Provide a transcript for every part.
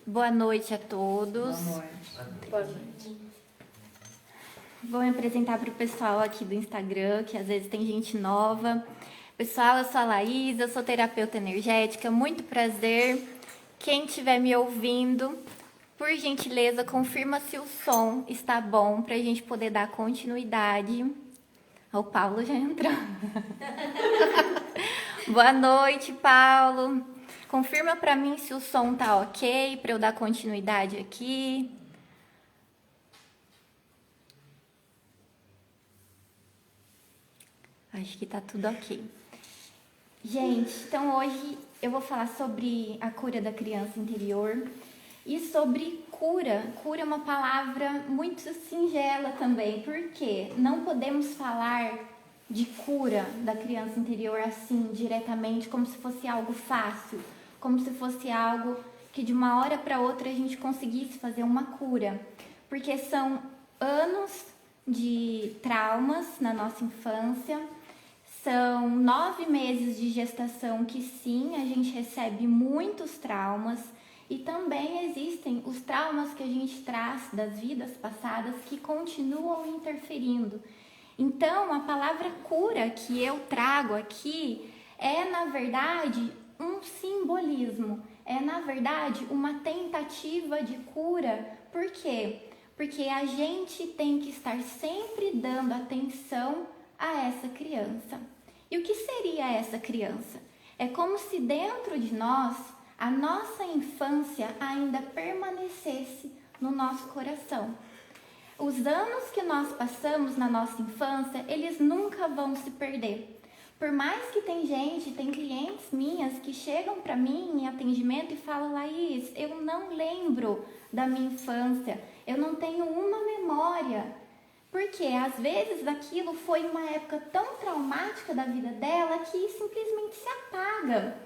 Boa noite a todos. Boa noite. Vou me apresentar para o pessoal aqui do Instagram, que às vezes tem gente nova. Pessoal, eu sou a Laís, eu sou terapeuta energética, muito prazer. Quem estiver me ouvindo, por gentileza, confirma se o som está bom para a gente poder dar continuidade. O Paulo já entrou. Boa noite, Paulo. Confirma para mim se o som tá ok para eu dar continuidade aqui. Acho que tá tudo ok. Gente, então hoje eu vou falar sobre a cura da criança interior e sobre cura. Cura é uma palavra muito singela também, porque não podemos falar de cura da criança interior assim, diretamente, como se fosse algo fácil, como se fosse algo que de uma hora para outra a gente conseguisse fazer uma cura, porque são anos de traumas na nossa infância. São 9 meses de gestação que sim, a gente recebe muitos traumas e também existem os traumas que a gente traz das vidas passadas que continuam interferindo. Então, a palavra cura que eu trago aqui é, na verdade, um simbolismo, é, na verdade, uma tentativa de cura. Por quê? Porque a gente tem que estar sempre dando atenção a essa criança. E o que seria essa criança? É como se dentro de nós, a nossa infância ainda permanecesse no nosso coração. Os anos que nós passamos na nossa infância, eles nunca vão se perder. Por mais que tem clientes minhas que chegam para mim em atendimento e falam: Laís, eu não lembro da minha infância, eu não tenho uma memória. Porque às vezes aquilo foi uma época tão traumática da vida dela que simplesmente se apaga.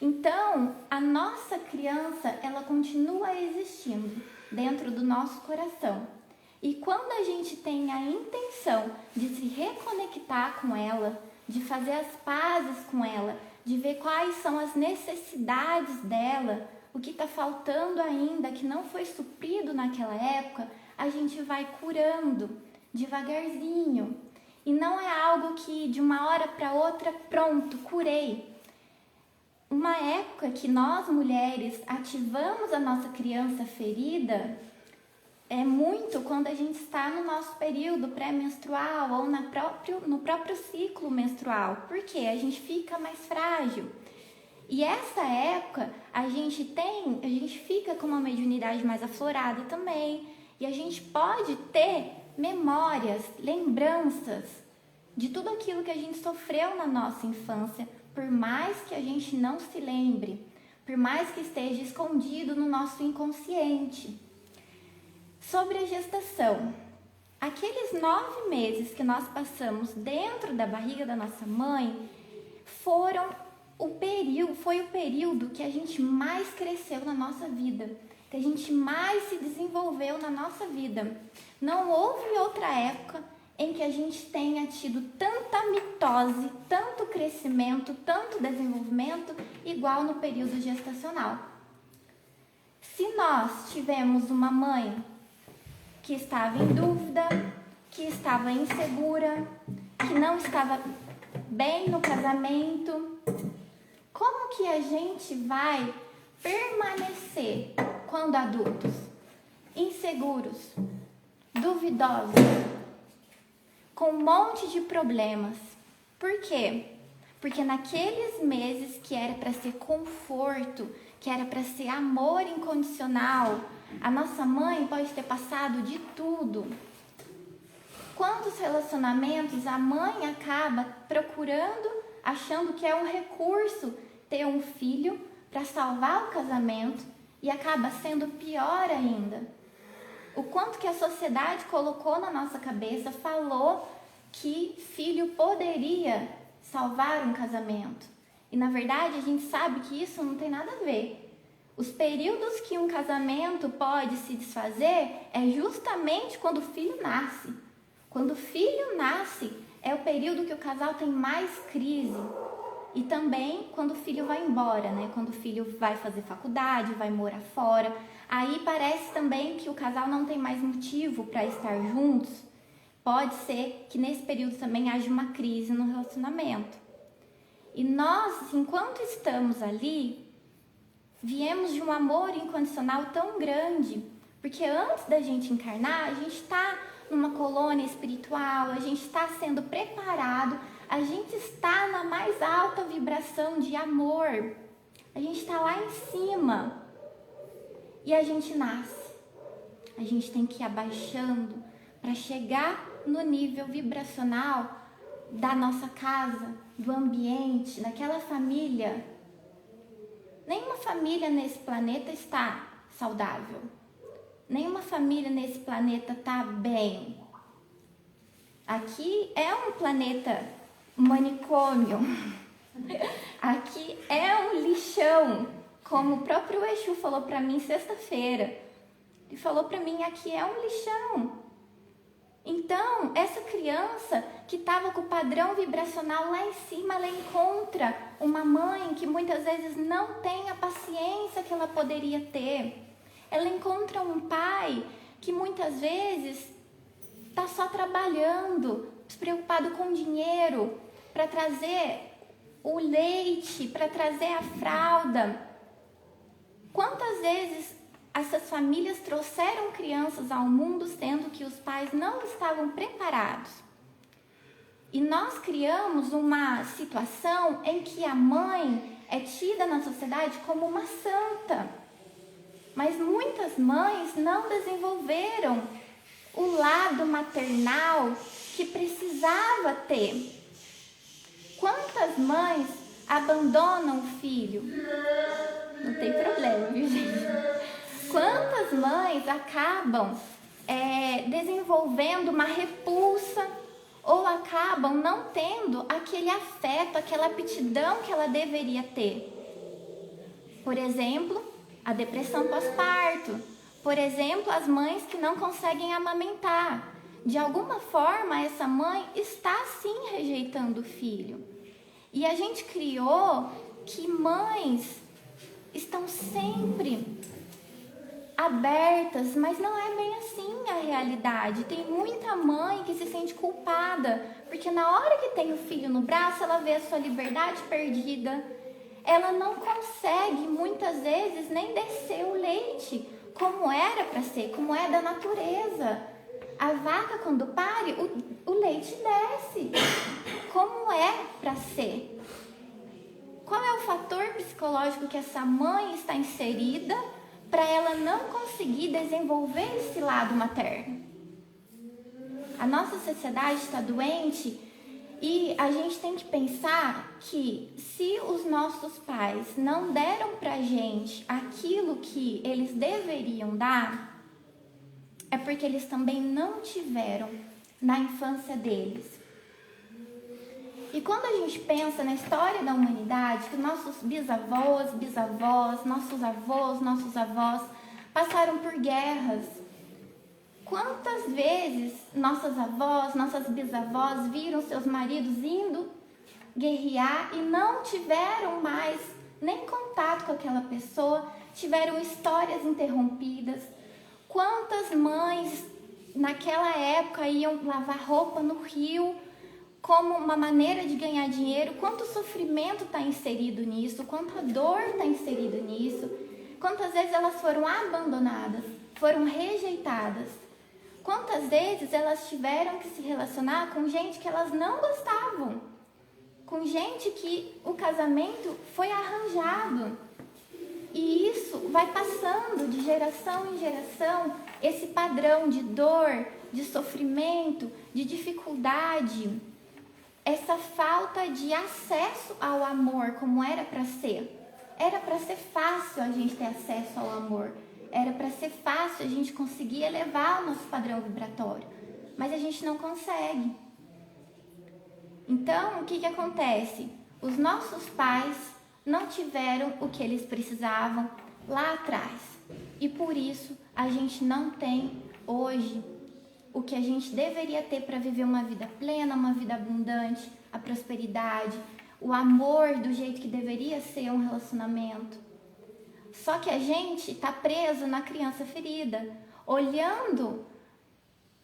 Então, a nossa criança, ela continua existindo dentro do nosso coração. E quando a gente tem a intenção de se reconectar com ela, de fazer as pazes com ela, de ver quais são as necessidades dela, o que está faltando ainda, que não foi suprido naquela época, a gente vai curando devagarzinho. E não é algo que de uma hora para outra, pronto, curei. Uma época que nós mulheres ativamos a nossa criança ferida é muito quando a gente está no nosso período pré-menstrual ou no próprio ciclo menstrual. Porque a gente fica mais frágil. E essa época a gente fica com uma mediunidade mais aflorada também. E a gente pode ter memórias, lembranças de tudo aquilo que a gente sofreu na nossa infância, por mais que a gente não se lembre, por mais que esteja escondido no nosso inconsciente. Sobre a gestação, aqueles 9 meses que nós passamos dentro da barriga da nossa mãe foi o período que a gente mais cresceu na nossa vida, que a gente mais se desenvolveu na nossa vida. Não houve outra época em que a gente tenha tido tanta mitose, tanto crescimento, tanto desenvolvimento, igual no período gestacional. Se nós tivemos uma mãe que estava em dúvida, que estava insegura, que não estava bem no casamento, como que a gente vai permanecer quando adultos? Inseguros, duvidosos, com um monte de problemas. Por quê? Porque naqueles meses que era para ser conforto, que era para ser amor incondicional, a nossa mãe pode ter passado de tudo. Quantos relacionamentos a mãe acaba procurando, achando que é um recurso ter um filho para salvar o casamento e acaba sendo pior ainda? O quanto que a sociedade colocou na nossa cabeça, falou que filho poderia salvar um casamento. E na verdade a gente sabe que isso não tem nada a ver. Os períodos que um casamento pode se desfazer é justamente quando o filho nasce. Quando o filho nasce é o período que o casal tem mais crise. E também quando o filho vai embora, né? Quando o filho vai fazer faculdade, vai morar fora. Aí parece também que o casal não tem mais motivo para estar juntos. Pode ser que nesse período também haja uma crise no relacionamento. E nós, enquanto estamos ali, viemos de um amor incondicional tão grande. Porque antes da gente encarnar, a gente está numa colônia espiritual, a gente está sendo preparado, a gente está na mais alta vibração de amor. A gente está lá em cima. E a gente nasce. A gente tem que ir abaixando para chegar no nível vibracional da nossa casa, do ambiente, daquela família. Nenhuma família nesse planeta está saudável. Nenhuma família nesse planeta está bem. Aqui é um planeta manicômio. Aqui é um lixão. Como o próprio Exu falou para mim sexta-feira. Ele falou para mim, aqui é um lixão. Então, essa criança que estava com o padrão vibracional lá em cima, ela encontra uma mãe que muitas vezes não tem a paciência que ela poderia ter. Ela encontra um pai que muitas vezes está só trabalhando, despreocupado com dinheiro, para trazer o leite, para trazer a fralda. Quantas vezes essas famílias trouxeram crianças ao mundo sendo que os pais não estavam preparados? E nós criamos uma situação em que a mãe é tida na sociedade como uma santa. Mas muitas mães não desenvolveram o lado maternal que precisava ter. Quantas mães abandonam o filho? Não tem problema, viu, gente? Quantas mães acabam desenvolvendo uma repulsa ou acabam não tendo aquele afeto, aquela aptidão que ela deveria ter? Por exemplo, a depressão pós-parto. Por exemplo, as mães que não conseguem amamentar. De alguma forma, essa mãe está sim rejeitando o filho. E a gente criou que mães estão sempre abertas, mas não é bem assim a realidade. Tem muita mãe que se sente culpada, porque na hora que tem o filho no braço, ela vê a sua liberdade perdida. Ela não consegue, muitas vezes, nem descer o leite, como era para ser, como é da natureza. A vaca, quando pare, o leite desce, como é para ser. Qual é o fator psicológico que essa mãe está inserida para ela não conseguir desenvolver esse lado materno? A nossa sociedade está doente e a gente tem que pensar que se os nossos pais não deram pra gente aquilo que eles deveriam dar, é porque eles também não tiveram na infância deles. E quando a gente pensa na história da humanidade, que nossos bisavós, nossos avós passaram por guerras. Quantas vezes nossas avós, nossas bisavós viram seus maridos indo guerrear e não tiveram mais nem contato com aquela pessoa, tiveram histórias interrompidas. Quantas mães naquela época iam lavar roupa no rio como uma maneira de ganhar dinheiro? Quanto sofrimento está inserido nisso, quanta dor está inserido nisso. Quantas vezes elas foram abandonadas, foram rejeitadas. Quantas vezes elas tiveram que se relacionar com gente que elas não gostavam, com gente que o casamento foi arranjado. E isso vai passando de geração em geração, esse padrão de dor, de sofrimento, de dificuldade, essa falta de acesso ao amor como era para ser. Era para ser fácil a gente ter acesso ao amor. Era para ser fácil a gente conseguir elevar o nosso padrão vibratório. Mas a gente não consegue. Então, o que acontece? Os nossos pais não tiveram o que eles precisavam lá atrás. E por isso, a gente não tem hoje o que a gente deveria ter para viver uma vida plena, uma vida abundante, a prosperidade, o amor do jeito que deveria ser um relacionamento. Só que a gente está preso na criança ferida, olhando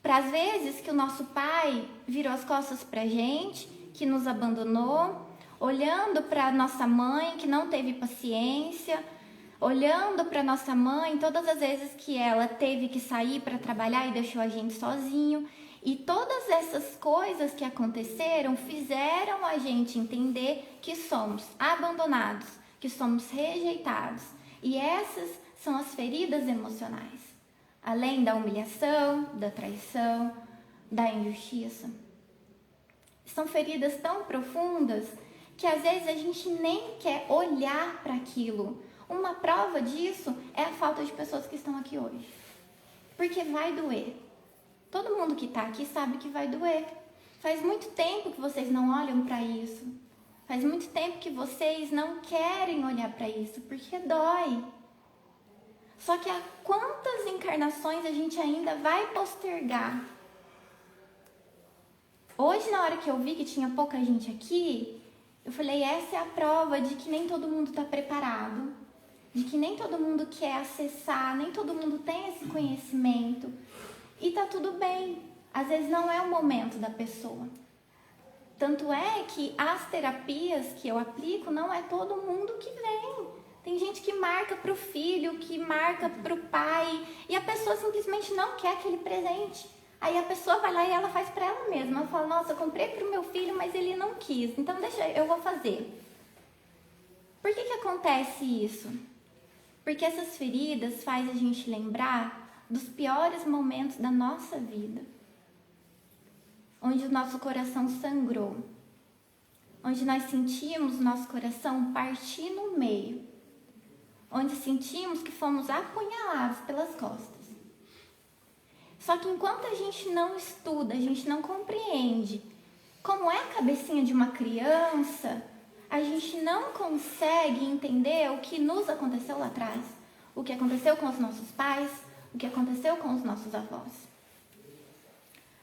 para as vezes que o nosso pai virou as costas para a gente, que nos abandonou, olhando para nossa mãe que não teve paciência, olhando para nossa mãe todas as vezes que ela teve que sair para trabalhar e deixou a gente sozinho. E todas essas coisas que aconteceram fizeram a gente entender que somos abandonados, que somos rejeitados. E essas são as feridas emocionais, além da humilhação, da traição, da injustiça. São feridas tão profundas que às vezes a gente nem quer olhar para aquilo. Uma prova disso é a falta de pessoas que estão aqui hoje. Porque vai doer. Todo mundo que está aqui sabe que vai doer. Faz muito tempo que vocês não olham para isso. Faz muito tempo que vocês não querem olhar para isso, porque dói. Só que há quantas encarnações a gente ainda vai postergar? Hoje, na hora que eu vi que tinha pouca gente aqui, eu falei, essa é a prova de que nem todo mundo está preparado, de que nem todo mundo quer acessar, nem todo mundo tem esse conhecimento. E tá tudo bem, às vezes não é o momento da pessoa. Tanto é que as terapias que eu aplico, não é todo mundo que vem. Tem gente que marca pro filho, que marca pro pai, e a pessoa simplesmente não quer aquele presente. Aí a pessoa vai lá e ela faz pra ela mesma. Ela fala, nossa, eu comprei pro meu filho, mas ele não quis, então deixa, eu vou fazer. Por que acontece isso? Porque essas feridas fazem a gente lembrar dos piores momentos da nossa vida, onde o nosso coração sangrou, onde nós sentimos o nosso coração partir no meio, onde sentimos que fomos apunhalados pelas costas. Só que enquanto a gente não estuda, a gente não compreende como é a cabecinha de uma criança, a gente não consegue entender o que nos aconteceu lá atrás, o que aconteceu com os nossos pais, o que aconteceu com os nossos avós.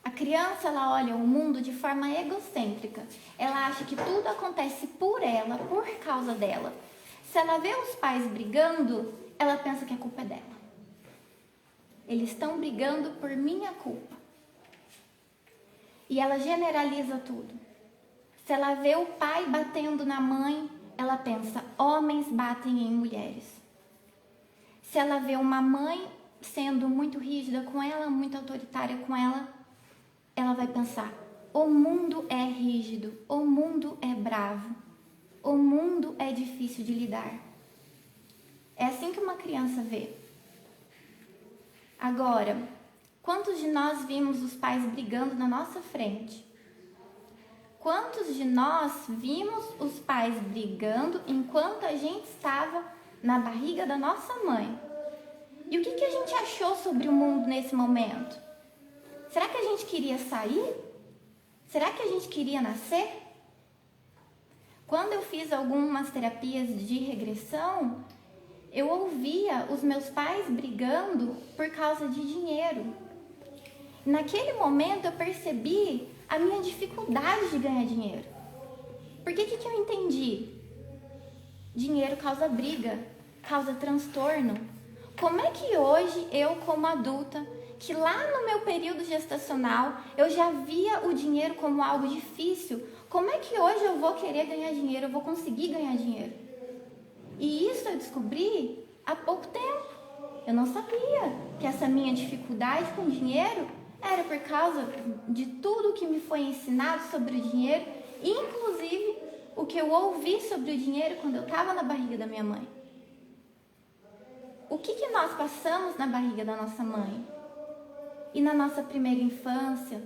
A criança, ela olha o mundo de forma egocêntrica. Ela acha que tudo acontece por ela, por causa dela. Se ela vê os pais brigando, ela pensa que a culpa é dela. Eles estão brigando por minha culpa. E ela generaliza tudo. Se ela vê o pai batendo na mãe, ela pensa, homens batem em mulheres. Se ela vê uma mãe sendo muito rígida com ela, muito autoritária com ela, ela vai pensar, o mundo é rígido, o mundo é bravo, o mundo é difícil de lidar. É assim que uma criança vê. Agora, quantos de nós vimos os pais brigando na nossa frente? Quantos de nós vimos os pais brigando enquanto a gente estava na barriga da nossa mãe? E o que a gente achou sobre o mundo nesse momento? Será que a gente queria sair? Será que a gente queria nascer? Quando eu fiz algumas terapias de regressão, eu ouvia os meus pais brigando por causa de dinheiro. Naquele momento eu percebi a minha dificuldade de ganhar dinheiro. Por que eu entendi? Dinheiro causa briga, causa transtorno. Como é que hoje eu, como adulta, que lá no meu período gestacional eu já via o dinheiro como algo difícil, como é que hoje eu vou querer ganhar dinheiro, eu vou conseguir ganhar dinheiro? E isso eu descobri há pouco tempo. Eu não sabia que essa minha dificuldade com dinheiro era por causa de tudo que me foi ensinado sobre o dinheiro, inclusive o que eu ouvi sobre o dinheiro quando eu estava na barriga da minha mãe. O que nós passamos na barriga da nossa mãe? E na nossa primeira infância?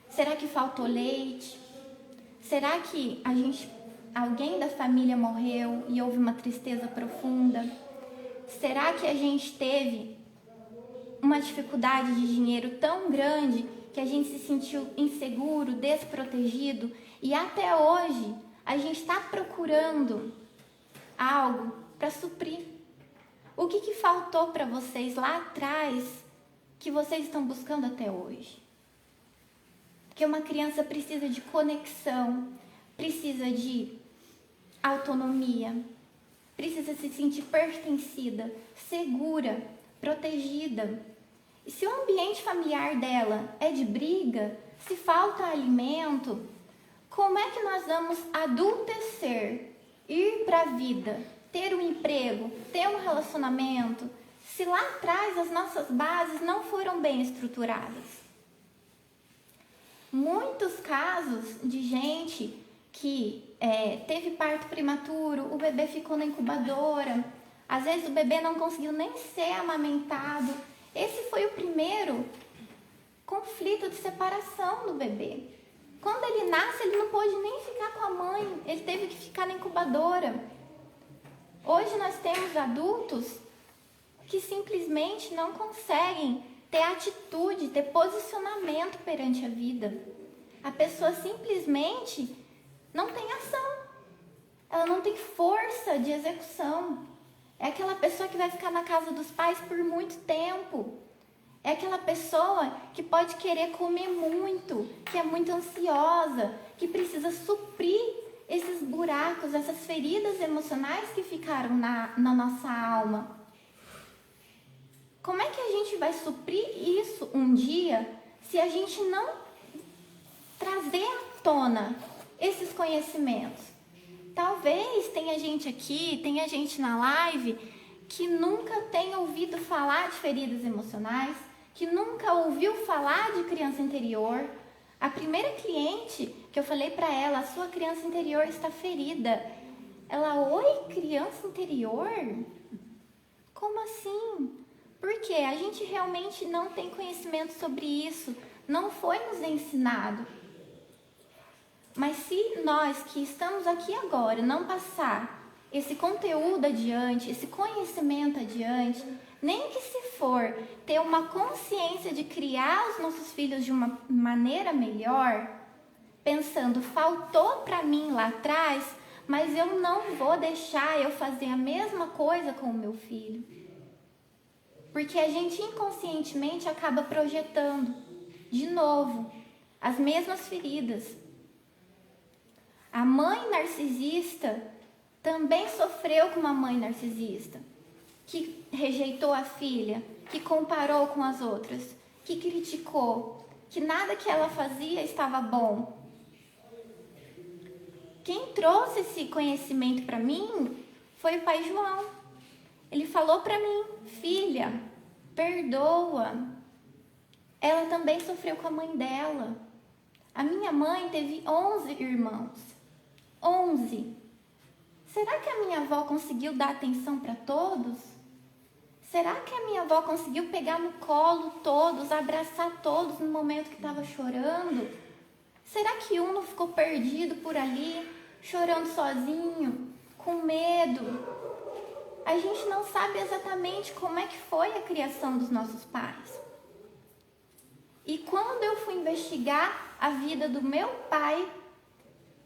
Será que faltou leite? Será que alguém da família morreu e houve uma tristeza profunda? Será que a gente teve uma dificuldade de dinheiro tão grande que a gente se sentiu inseguro, desprotegido e até hoje a gente está procurando algo para suprir? O que faltou para vocês lá atrás que vocês estão buscando até hoje? Porque uma criança precisa de conexão, precisa de autonomia, precisa se sentir pertencida, segura, protegida. E se o ambiente familiar dela é de briga, se falta alimento, como é que nós vamos adultecer, ir para a vida, ter um emprego, ter um relacionamento, se lá atrás as nossas bases não foram bem estruturadas? Muitos casos de gente que teve parto prematuro, o bebê ficou na incubadora, às vezes o bebê não conseguiu nem ser amamentado. Esse foi o primeiro conflito de separação do bebê. Quando ele nasce, ele não pôde nem ficar com a mãe, ele teve que ficar na incubadora. Hoje nós temos adultos que simplesmente não conseguem ter atitude, ter posicionamento perante a vida. A pessoa simplesmente não tem ação, ela não tem força de execução. É aquela pessoa que vai ficar na casa dos pais por muito tempo. É aquela pessoa que pode querer comer muito, que é muito ansiosa, que precisa suprir esses buracos, essas feridas emocionais que ficaram na nossa alma. Como é que a gente vai suprir isso um dia se a gente não trazer à tona esses conhecimentos? Talvez tenha gente aqui, tenha gente na live que nunca tenha ouvido falar de feridas emocionais, que nunca ouviu falar de criança interior. A primeira cliente que eu falei para ela, a sua criança interior está ferida. Ela, oi, criança interior? Como assim? Porque a gente realmente não tem conhecimento sobre isso, não foi nos ensinado. Mas se nós que estamos aqui agora não passar esse conteúdo adiante, esse conhecimento adiante, nem que se for ter uma consciência de criar os nossos filhos de uma maneira melhor, pensando, faltou para mim lá atrás, mas eu não vou deixar eu fazer a mesma coisa com o meu filho. Porque a gente inconscientemente acaba projetando, de novo, as mesmas feridas. A mãe narcisista também sofreu com uma mãe narcisista, que rejeitou a filha, que comparou com as outras, que criticou, que nada que ela fazia estava bom. Quem trouxe esse conhecimento para mim foi o pai João. Ele falou para mim, filha, perdoa. Ela também sofreu com a mãe dela. A minha mãe teve 11 irmãos. 11. Será que a minha avó conseguiu dar atenção para todos? Será que a minha avó conseguiu pegar no colo todos, abraçar todos no momento que estava chorando? Será que um não ficou perdido por ali, chorando sozinho, com medo? A gente não sabe exatamente como é que foi a criação dos nossos pais. E quando eu fui investigar a vida do meu pai,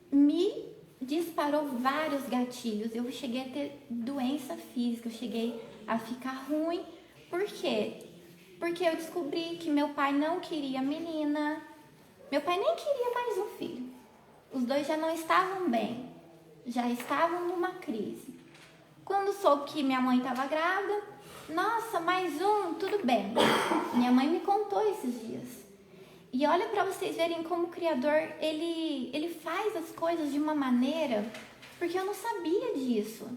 me disparou vários gatilhos. Eu cheguei a ter doença física, eu cheguei a ficar ruim. Por quê? Porque eu descobri que meu pai não queria menina. Meu pai nem queria mais um filho. Os dois já não estavam bem, já estavam numa crise. Quando soube que minha mãe estava grávida, nossa, mais um, tudo bem. Minha mãe me contou esses dias. E olha para vocês verem como o Criador, ele faz as coisas de uma maneira, porque eu não sabia disso.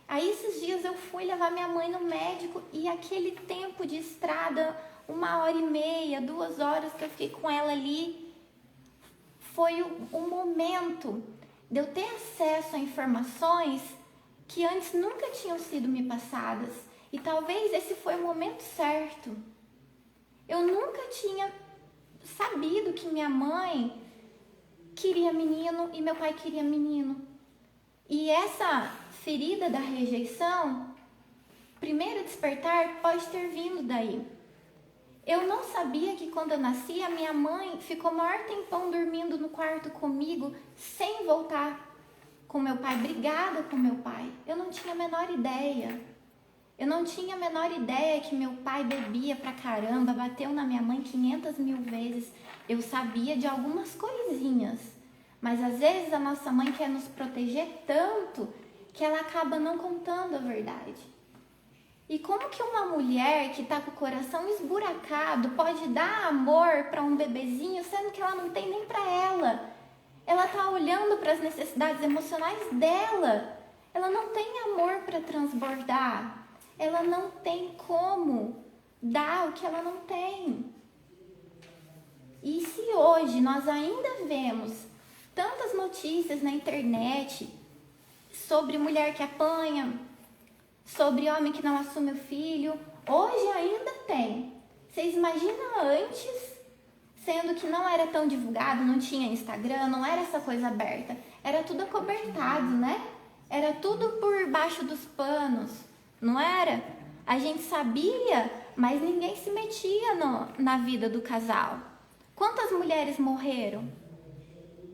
Aí esses dias eu fui levar minha mãe no médico e aquele tempo de estrada, 1h30, 2 horas que eu fiquei com ela ali, foi o momento de eu ter acesso a informações que antes nunca tinham sido me passadas. E talvez esse foi o momento certo. Eu nunca tinha sabido que minha mãe queria menino e meu pai queria menino. E essa ferida da rejeição, primeiro despertar, pode ter vindo daí. Eu não sabia que quando eu nasci, a minha mãe ficou o maior tempão dormindo no quarto comigo, sem voltar com meu pai, brigada com meu pai. Eu não tinha a menor ideia. Eu não tinha a menor ideia que meu pai bebia pra caramba, bateu na minha mãe 500 mil vezes. Eu sabia de algumas coisinhas, Mas às vezes a nossa mãe quer nos proteger tanto que ela acaba não contando a verdade. E como que uma mulher que está com o coração esburacado pode dar amor para um bebezinho, sendo que ela não tem nem para ela? Ela está olhando para as necessidades emocionais dela. Ela não tem amor para transbordar. Ela não tem como dar o que ela não tem. E se hoje nós ainda vemos tantas notícias na internet sobre mulher que apanha, sobre homem que não assume o filho, hoje ainda tem. Vocês imaginam antes, sendo que não era tão divulgado, não tinha Instagram, não era essa coisa aberta, era tudo acobertado, né? Era tudo por baixo dos panos, não era? A gente sabia, mas ninguém se metia na vida do casal. Quantas mulheres morreram?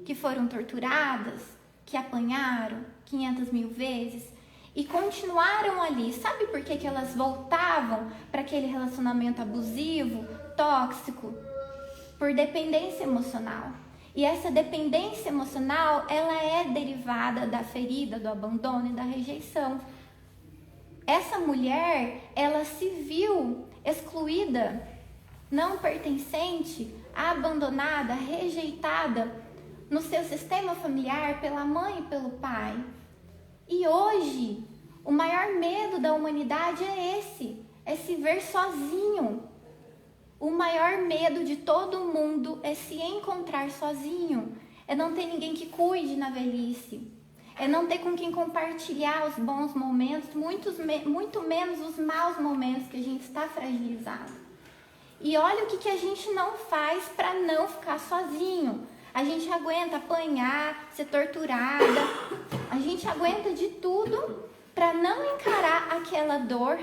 Que foram torturadas, que apanharam 500 mil vezes e continuaram ali. Sabe por que elas voltavam para aquele relacionamento abusivo, tóxico? Por dependência emocional. E essa dependência emocional, ela é derivada da ferida, do abandono e da rejeição. Essa mulher, ela se viu excluída, não pertencente, abandonada, rejeitada no seu sistema familiar pela mãe e pelo pai. E hoje, o maior medo da humanidade é se ver sozinho. O maior medo de todo mundo é se encontrar sozinho, é não ter ninguém que cuide na velhice, é não ter com quem compartilhar os bons momentos, muito menos os maus momentos que a gente está fragilizado. E olha o que a gente não faz para não ficar sozinho. A gente aguenta apanhar, ser torturada, a gente aguenta de tudo para não encarar aquela dor,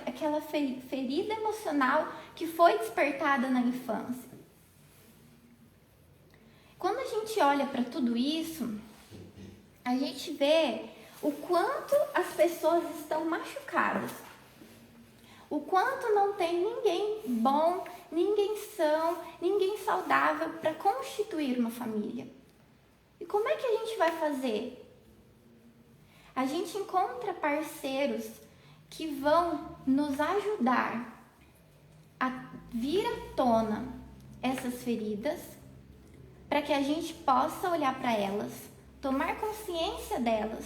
aquela ferida emocional que foi despertada na infância. Quando a gente olha para tudo isso, a gente vê o quanto as pessoas estão machucadas, o quanto não tem ninguém bom, ninguém são, ninguém saudável para constituir uma família. E como é que a gente vai fazer? A gente encontra parceiros que vão nos ajudar a vir à tona essas feridas, para que a gente possa olhar para elas, tomar consciência delas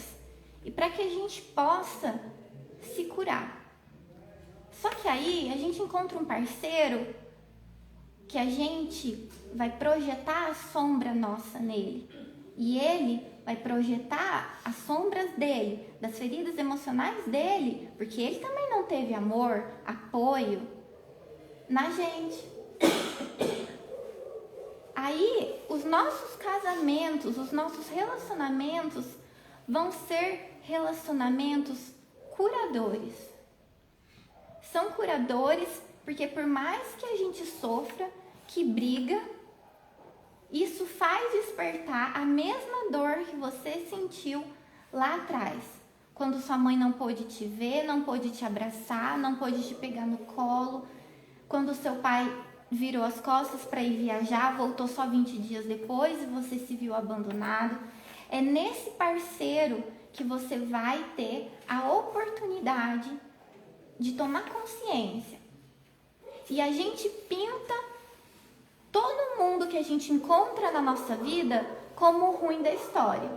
e para que a gente possa se curar. Só que aí a gente encontra um parceiro que a gente vai projetar a sombra nossa nele. E ele vai projetar as sombras dele, das feridas emocionais dele, porque ele também não teve amor, apoio na gente. Aí, os nossos casamentos, os nossos relacionamentos vão ser relacionamentos curadores. São curadores porque por mais que a gente sofra, que briga, isso faz despertar a mesma dor que você sentiu lá atrás. Quando sua mãe não pôde te ver, não pôde te abraçar, não pôde te pegar no colo. Quando seu pai virou as costas para ir viajar, voltou só 20 dias depois e você se viu abandonado. É nesse parceiro que você vai ter a oportunidade de tomar consciência. E a gente pinta todo mundo que a gente encontra na nossa vida como o ruim da história.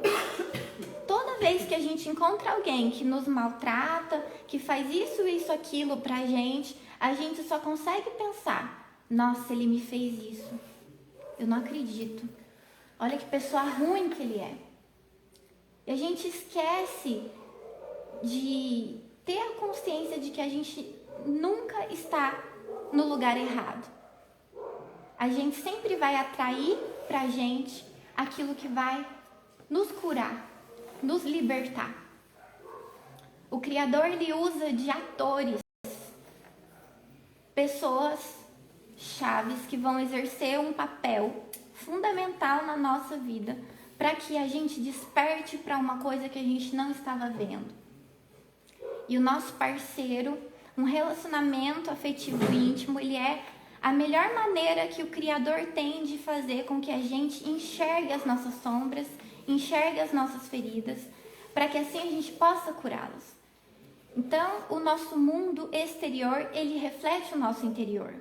Toda vez que a gente encontra alguém que nos maltrata, que faz isso, aquilo pra gente, a gente só consegue pensar: nossa, ele me fez isso. Eu não acredito. Olha que pessoa ruim que ele é. E a gente esquece de ter a consciência de que a gente nunca está no lugar errado. A gente sempre vai atrair pra gente aquilo que vai nos curar, nos libertar. O Criador, ele usa de atores, pessoas chaves que vão exercer um papel fundamental na nossa vida para que a gente desperte para uma coisa que a gente não estava vendo. E o nosso parceiro, um relacionamento afetivo íntimo, ele é A melhor maneira que o Criador tem de fazer com que a gente enxergue as nossas sombras, enxergue as nossas feridas, para que assim a gente possa curá-las. Então, o nosso mundo exterior, ele reflete o nosso interior.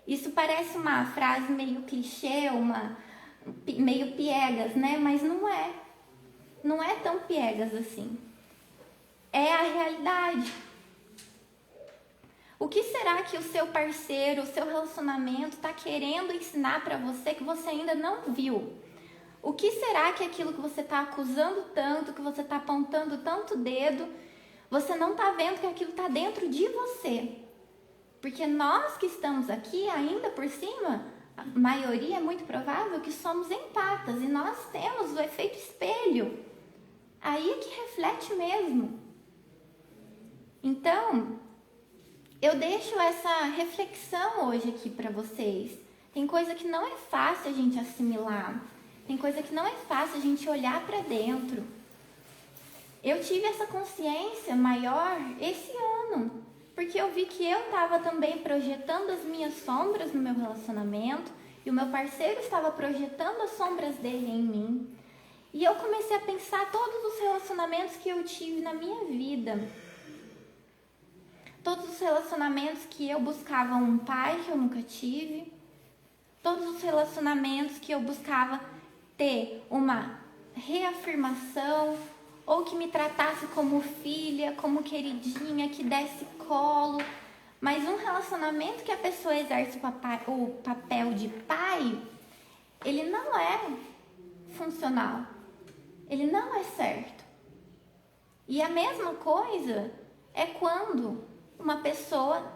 Isso parece uma frase meio clichê, meio piegas, né? Mas não é. Não é tão piegas assim. É a realidade. O que será que o seu parceiro, o seu relacionamento está querendo ensinar para você que você ainda não viu? O que será que aquilo que você está acusando tanto, que você está apontando tanto dedo, você não está vendo que aquilo está dentro de você? Porque nós que estamos aqui, ainda por cima, a maioria é muito provável que somos empatas e nós temos o efeito espelho. Aí é que reflete mesmo. Então, eu deixo essa reflexão hoje aqui para vocês. Tem coisa que não é fácil a gente assimilar. Tem coisa que não é fácil a gente olhar para dentro. Eu tive essa consciência maior esse ano, porque eu vi que eu estava também projetando as minhas sombras no meu relacionamento e o meu parceiro estava projetando as sombras dele em mim. E eu comecei a pensar todos os relacionamentos que eu tive na minha vida. Todos os relacionamentos que eu buscava um pai que eu nunca tive. Todos os relacionamentos que eu buscava ter uma reafirmação, ou que me tratasse como filha, como queridinha, que desse colo. Mas um relacionamento que a pessoa exerce o papel de pai, ele não é funcional. Ele não é certo. E a mesma coisa é quando uma pessoa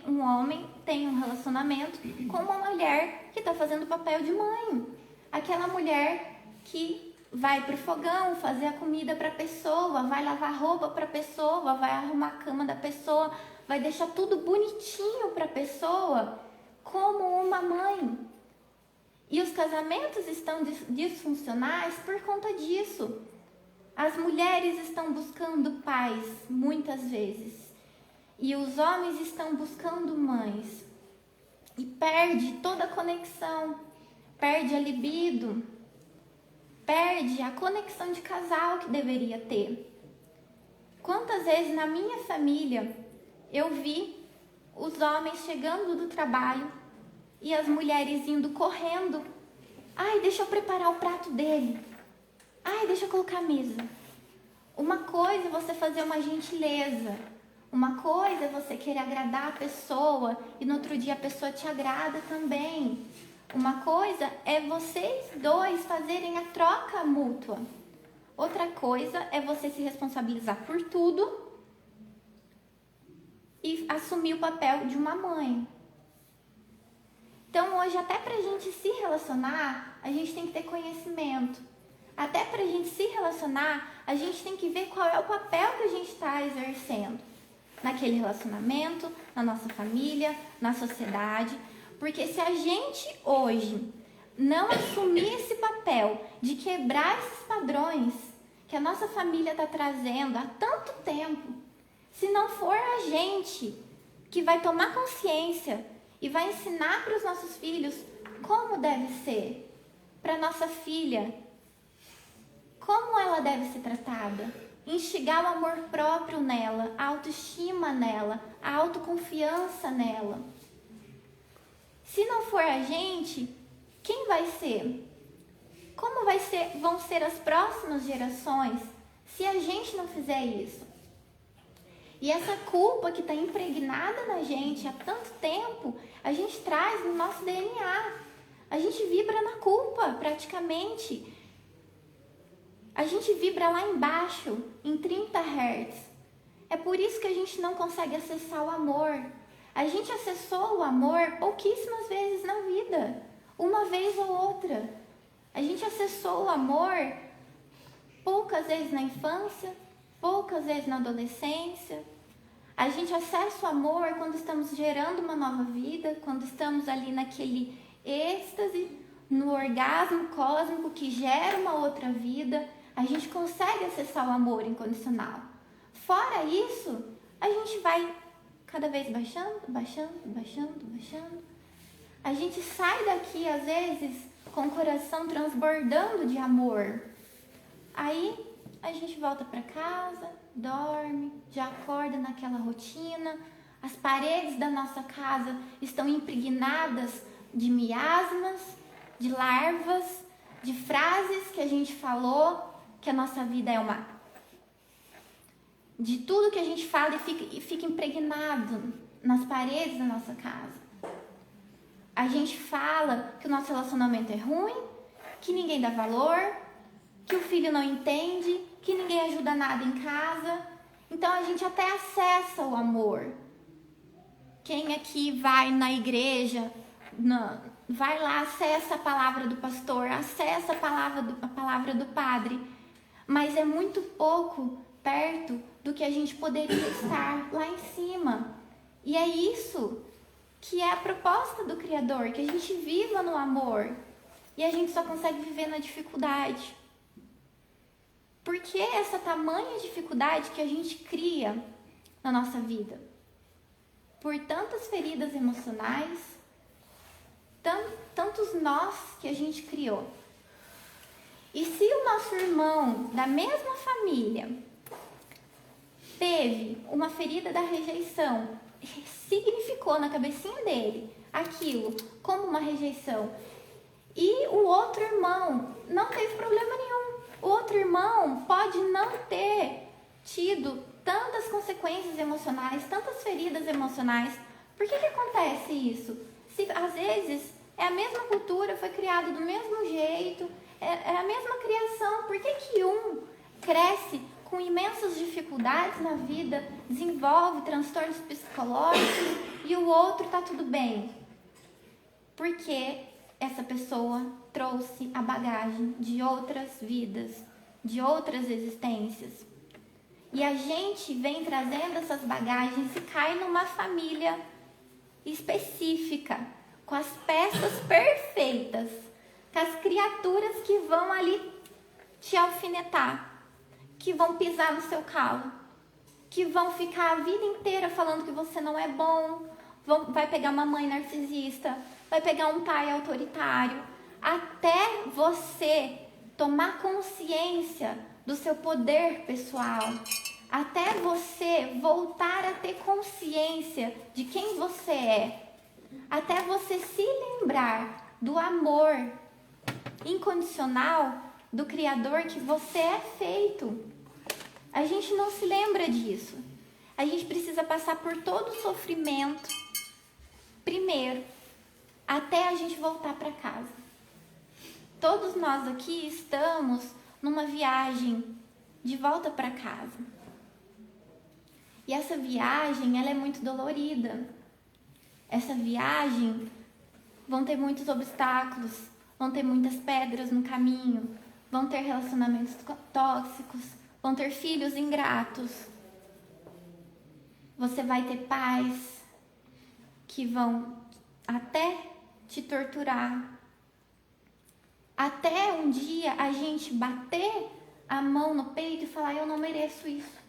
um homem tem um relacionamento com uma mulher que está fazendo o papel de mãe. Aquela mulher que vai pro fogão fazer a comida para a pessoa, vai lavar roupa para a pessoa, vai arrumar a cama da pessoa, vai deixar tudo bonitinho para a pessoa, como uma mãe. E os casamentos estão disfuncionais por conta disso. As mulheres estão buscando pais, muitas vezes, e os homens estão buscando mães. E perde toda a conexão, perde a libido, perde a conexão de casal que deveria ter. Quantas vezes na minha família eu vi os homens chegando do trabalho e as mulheres indo correndo. Ai, deixa eu preparar o prato dele. Ai, deixa eu colocar a mesa. Uma coisa é você fazer uma gentileza. Uma coisa é você querer agradar a pessoa e no outro dia a pessoa te agrada também. Uma coisa é vocês dois fazerem a troca mútua. Outra coisa é você se responsabilizar por tudo e assumir o papel de uma mãe. Então hoje, até pra gente se relacionar, a gente tem que ter conhecimento. Até pra gente se relacionar, a gente tem que ver qual é o papel que a gente está exercendo naquele relacionamento, na nossa família, na sociedade. Porque se a gente hoje não assumir esse papel de quebrar esses padrões que a nossa família está trazendo há tanto tempo, se não for a gente que vai tomar consciência e vai ensinar para os nossos filhos como deve ser, para nossa filha, como ela deve ser tratada, instigar o amor próprio nela, a autoestima nela, a autoconfiança nela. Se não for a gente, quem vai ser? Como vão ser as próximas gerações se a gente não fizer isso? E essa culpa que está impregnada na gente há tanto tempo, a gente traz no nosso DNA. A gente vibra na culpa, praticamente. A gente vibra lá embaixo, em 30 Hz. É por isso que a gente não consegue acessar o amor. A gente acessou o amor pouquíssimas vezes na vida, uma vez ou outra. A gente acessou o amor poucas vezes na infância, poucas vezes na adolescência. A gente acessa o amor quando estamos gerando uma nova vida, quando estamos ali naquele êxtase, no orgasmo cósmico que gera uma outra vida. A gente consegue acessar o amor incondicional. Fora isso, a gente vai cada vez baixando. A gente sai daqui, às vezes, com o coração transbordando de amor. Aí, a gente volta para casa, dorme, já acorda naquela rotina. As paredes da nossa casa estão impregnadas de miasmas, de larvas, de frases que a gente falou, que a nossa vida é uma... De tudo que a gente fala e fica impregnado nas paredes da nossa casa. A gente fala que o nosso relacionamento é ruim, que ninguém dá valor, que o filho não entende, que ninguém ajuda nada em casa. Então a gente até acessa o amor. Quem aqui vai na igreja, vai lá, acessa a palavra do pastor, acessa a palavra do padre. Mas é muito pouco perto do que a gente poderia estar lá em cima. E é isso que é a proposta do Criador, que a gente viva no amor. E a gente só consegue viver na dificuldade. Por que essa tamanha dificuldade que a gente cria na nossa vida? Por tantas feridas emocionais, tantos nós que a gente criou. E se o nosso irmão da mesma família teve uma ferida da rejeição, significou na cabecinha dele aquilo como uma rejeição, e o outro irmão não teve problema nenhum, o outro irmão pode não ter tido tantas consequências emocionais, tantas feridas emocionais. Por que acontece isso? Se às vezes é a mesma cultura, foi criado do mesmo jeito, é a mesma criação, por que um cresce com imensas dificuldades na vida, desenvolve transtornos psicológicos e o outro tá tudo bem? Porque essa pessoa trouxe a bagagem de outras vidas, de outras existências. E a gente vem trazendo essas bagagens e cai numa família específica, com as peças perfeitas, com as criaturas que vão ali te alfinetar, que vão pisar no seu calo, que vão ficar a vida inteira falando que você não é bom, vai pegar uma mãe narcisista, vai pegar um pai autoritário, até você tomar consciência do seu poder pessoal, até você voltar a ter consciência de quem você é, até você se lembrar do amor incondicional do Criador que você é feito. A gente não se lembra disso. A gente precisa passar por todo o sofrimento primeiro, até a gente voltar para casa. Todos nós aqui estamos numa viagem de volta para casa. E essa viagem, ela é muito dolorida. Essa viagem vão ter muitos obstáculos, vão ter muitas pedras no caminho, vão ter relacionamentos tóxicos, vão ter filhos ingratos. Você vai ter pais que vão até te torturar. Até um dia a gente bater a mão no peito e falar: eu não mereço isso.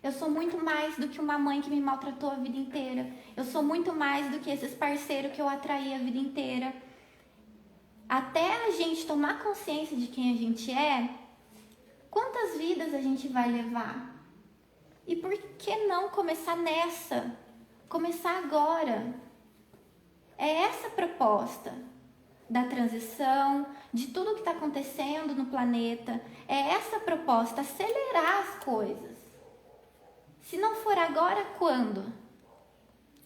Eu sou muito mais do que uma mãe que me maltratou a vida inteira. Eu sou muito mais do que esses parceiros que eu atraí a vida inteira. Até a gente tomar consciência de quem a gente é, quantas vidas a gente vai levar? E por que não começar nessa? Começar agora. É essa a proposta da transição, de tudo que está acontecendo no planeta. É essa a proposta, acelerar as coisas. Se não for agora, quando?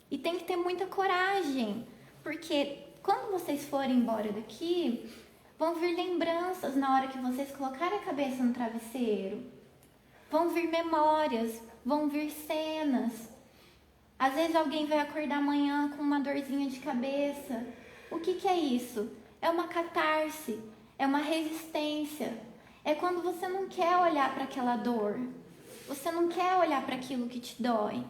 E tem que ter muita coragem, porque quando vocês forem embora daqui, vão vir lembranças na hora que vocês colocarem a cabeça no travesseiro. Vão vir memórias, vão vir cenas. Às vezes alguém vai acordar amanhã com uma dorzinha de cabeça. O que é isso? É uma catarse, é uma resistência. É quando você não quer olhar para aquela dor. Você não quer olhar para aquilo que te dói.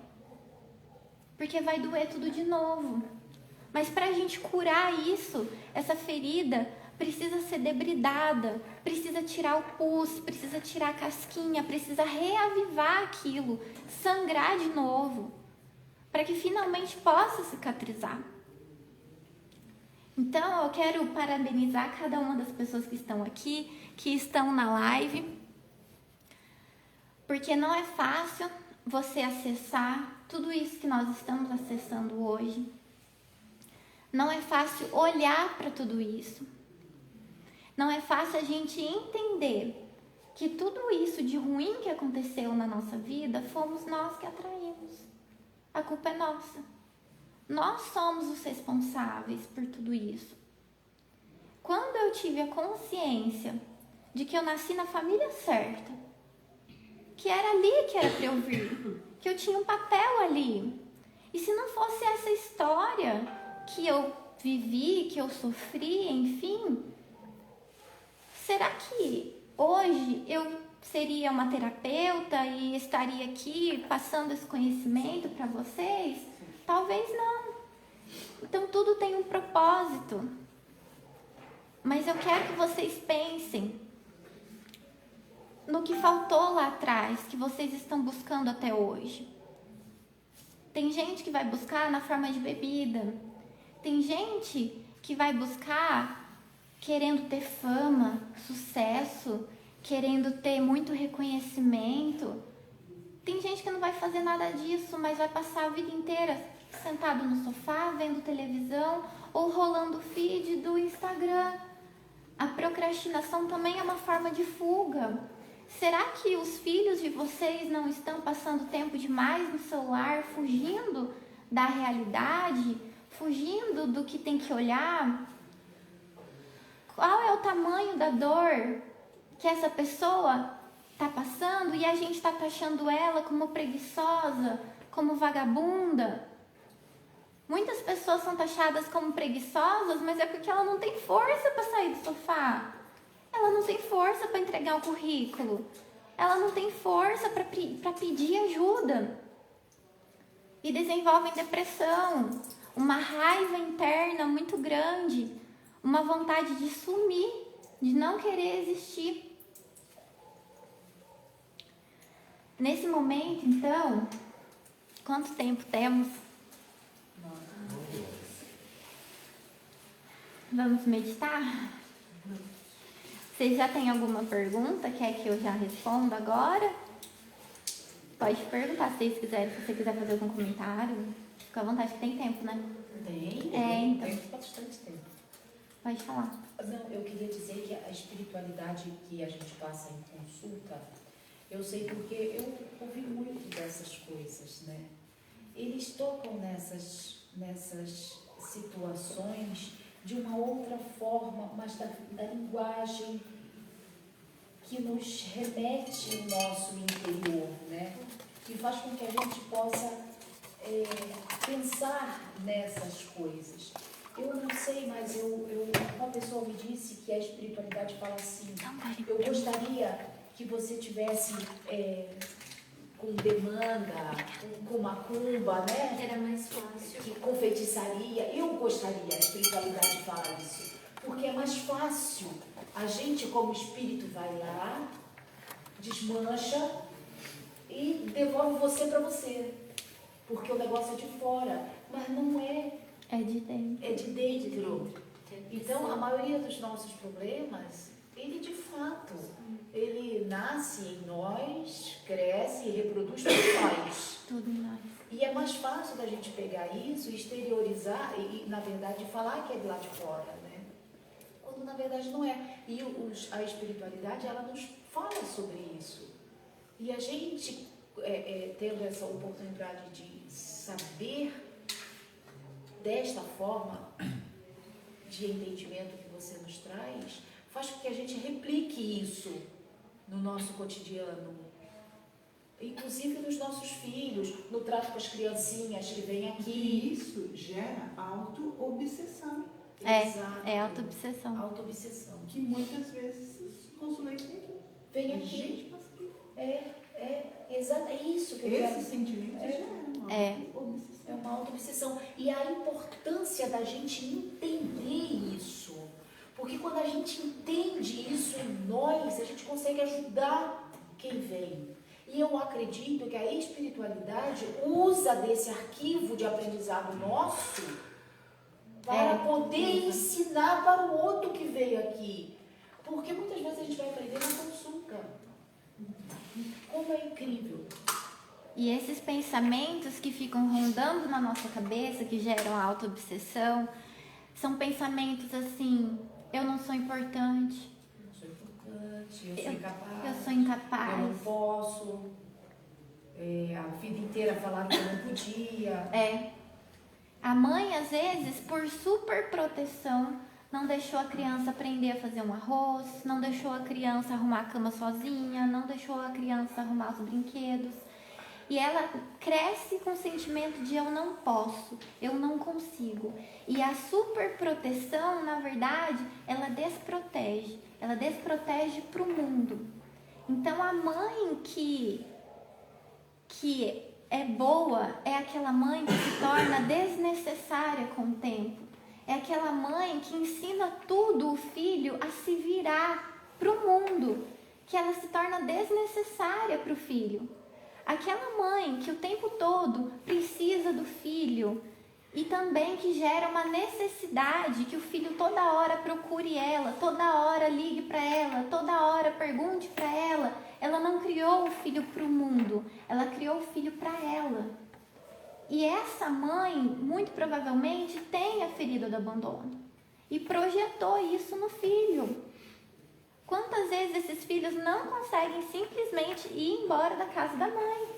Porque vai doer tudo de novo. Mas para a gente curar isso, essa ferida precisa ser debridada, precisa tirar o pus, precisa tirar a casquinha, precisa reavivar aquilo, sangrar de novo, para que finalmente possa cicatrizar. Então, eu quero parabenizar cada uma das pessoas que estão aqui, que estão na live, porque não é fácil você acessar tudo isso que nós estamos acessando hoje. Não é fácil olhar para tudo isso. Não é fácil a gente entender que tudo isso de ruim que aconteceu na nossa vida, fomos nós que atraímos. A culpa é nossa. Nós somos os responsáveis por tudo isso. Quando eu tive a consciência de que eu nasci na família certa, que era ali que era para eu vir, que eu tinha um papel ali, e se não fosse essa história que eu vivi, que eu sofri, enfim, será que hoje eu seria uma terapeuta e estaria aqui passando esse conhecimento para vocês? Talvez não. Então tudo tem um propósito. Mas eu quero que vocês pensem no que faltou lá atrás, que vocês estão buscando até hoje. Tem gente que vai buscar na forma de bebida. Tem gente que vai buscar querendo ter fama, sucesso, querendo ter muito reconhecimento. Tem gente que não vai fazer nada disso, mas vai passar a vida inteira sentado no sofá, vendo televisão ou rolando o feed do Instagram. A procrastinação também é uma forma de fuga. Será que os filhos de vocês não estão passando tempo demais no celular, fugindo da realidade, fugindo do que tem que olhar? Qual é o tamanho da dor que essa pessoa está passando e a gente está taxando ela como preguiçosa, como vagabunda? Muitas pessoas são taxadas como preguiçosas, mas é porque ela não tem força para sair do sofá. Ela não tem força para entregar o currículo. Ela não tem força para pedir ajuda. E desenvolvem depressão, uma raiva interna muito grande, uma vontade de sumir, de não querer existir. Nesse momento, então, quanto tempo temos? Vamos meditar? Vocês já têm alguma pergunta? Quer que eu já responda agora? Pode perguntar se vocês quiserem. Se você quiser fazer algum comentário, fica à vontade, que tem tempo, né? Tem, então. tem bastante tempo. Pode falar. Não, eu queria dizer que a espiritualidade que a gente passa em consulta, eu sei porque eu ouvi muito dessas coisas, né? Eles tocam nessas situações de uma outra forma, mas da linguagem que nos remete ao nosso interior, né? Que faz com que a gente possa pensar nessas coisas. Eu não sei, mas uma pessoa me disse que a espiritualidade fala assim: eu gostaria que você tivesse com demanda, com macumba, né? Era mais fácil. Com feitiçaria. Eu gostaria, a espiritualidade fala isso, porque é mais fácil. A gente, como espírito, vai lá, desmancha e devolve você para você, porque o negócio é de fora, mas não é. É de dentro. É de dentro. Então, a maioria dos nossos problemas, ele de fato, ele nasce em nós, cresce e reproduz por nós. Tudo em nós. E é mais fácil da gente pegar isso, exteriorizar e na verdade, falar que é de lá de fora, né? Quando na verdade não é. E a espiritualidade, ela nos fala sobre isso. E a gente, tendo essa oportunidade de saber desta forma de entendimento que você nos traz, faz com que a gente replique isso no nosso cotidiano, inclusive nos nossos filhos, no trato com as criancinhas que vêm aqui. E isso gera auto-obsessão. É auto-obsessão. Auto-obsessão. Que muitas vezes os consulentes vem aqui. Gente, mas que... Exato, é isso que eu quero. Esse sentimento gera uma auto-obsessão. É uma auto-obsessão. E a importância da gente entender isso. Porque quando a gente entende isso em nós, a gente consegue ajudar quem vem. E eu acredito que a espiritualidade usa desse arquivo de aprendizado nosso para poder ensinar para o outro que veio aqui. Porque muitas vezes a gente vai aprender na consulta. Como é incrível. E esses pensamentos que ficam rondando na nossa cabeça, que geram a auto-obsessão, são pensamentos assim: eu não sou importante. Eu não sou importante, eu sou incapaz. Eu sou incapaz. Eu não posso. A vida inteira falaram que eu não podia. A mãe, às vezes, por super proteção, não deixou a criança aprender a fazer um arroz, não deixou a criança arrumar a cama sozinha, não deixou a criança arrumar os brinquedos. E ela cresce com o sentimento de eu não posso, eu não consigo. E a super proteção, na verdade, ela desprotege para o mundo. Então a mãe que é boa é aquela mãe que se torna desnecessária com o tempo. É aquela mãe que ensina tudo o filho a se virar para o mundo, que ela se torna desnecessária para o filho. Aquela mãe que o tempo todo precisa do filho e também que gera uma necessidade que o filho toda hora procure ela, toda hora ligue para ela, toda hora pergunte para ela. Ela não criou o filho para o mundo, ela criou o filho para ela. E essa mãe, muito provavelmente, tem a ferida do abandono e projetou isso no filho. Quantas vezes esses filhos não conseguem simplesmente ir embora da casa da mãe?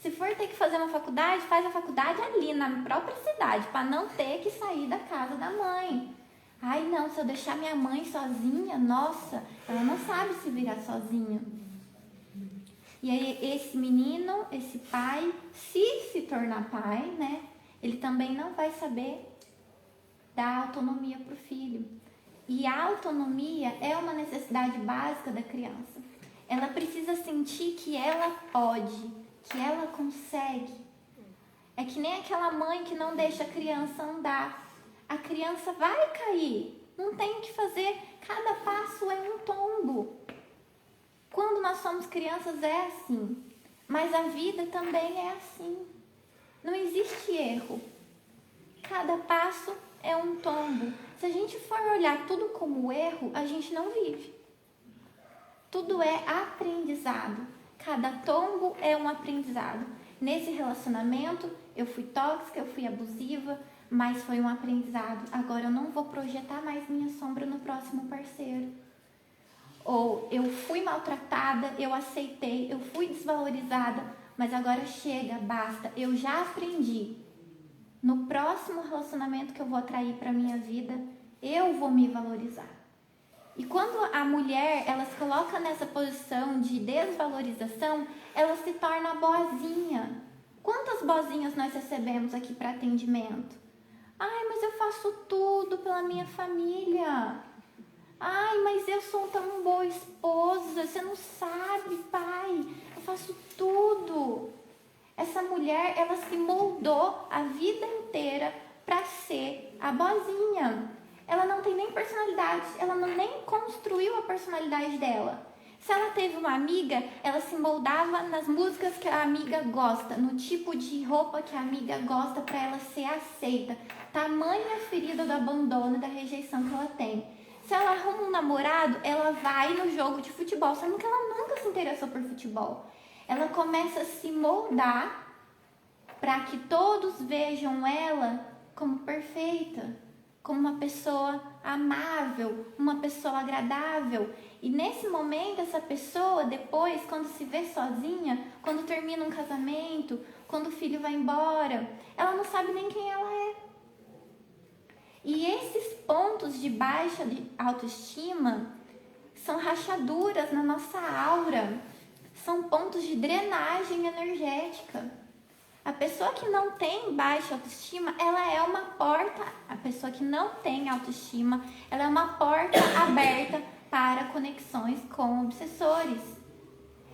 Se for ter que fazer uma faculdade, faz a faculdade ali, na própria cidade, para não ter que sair da casa da mãe. Ai não, se eu deixar minha mãe sozinha, nossa, ela não sabe se virar sozinha. E aí esse menino, esse pai, se tornar pai, né, ele também não vai saber dar autonomia para o filho. E a autonomia é uma necessidade básica da criança. Ela precisa sentir que ela pode, que ela consegue. É que nem aquela mãe que não deixa a criança andar. A criança vai cair, não tem o que fazer, cada passo é um tombo. Quando nós somos crianças é assim, mas a vida também é assim. Não existe erro. Cada passo é um tombo. Se a gente for olhar tudo como erro, a gente não vive. Tudo é aprendizado. Cada tombo é um aprendizado. Nesse relacionamento, eu fui tóxica, eu fui abusiva, mas foi um aprendizado. Agora eu não vou projetar mais minha sombra no próximo parceiro. Ou eu fui maltratada, eu aceitei, eu fui desvalorizada, mas agora chega, basta. Eu já aprendi. No próximo relacionamento que eu vou atrair para minha vida, eu vou me valorizar. E quando a mulher, ela se coloca nessa posição de desvalorização, ela se torna boazinha. Quantas boazinhas nós recebemos aqui para atendimento? Ai, mas eu faço tudo pela minha família. Ai, mas eu sou tão boa esposa, você não sabe, pai. Eu faço tudo. Essa mulher, ela se moldou a vida inteira para ser a boazinha. Ela não tem nem personalidade, ela nem construiu a personalidade dela. Se ela teve uma amiga, ela se moldava nas músicas que a amiga gosta, no tipo de roupa que a amiga gosta para ela ser aceita. Tamanha ferida do abandono e da rejeição que ela tem. Se ela arruma um namorado, ela vai no jogo de futebol, sendo que ela nunca se interessou por futebol. Ela começa a se moldar para que todos vejam ela como perfeita, como uma pessoa amável, uma pessoa agradável. E nesse momento, essa pessoa, depois, quando se vê sozinha, quando termina um casamento, quando o filho vai embora, ela não sabe nem quem ela é. E esses pontos de baixa de autoestima são rachaduras na nossa aura, são pontos de drenagem energética. A pessoa que não tem baixa autoestima, ela é uma porta, a pessoa que não tem autoestima, ela é uma porta aberta para conexões com obsessores.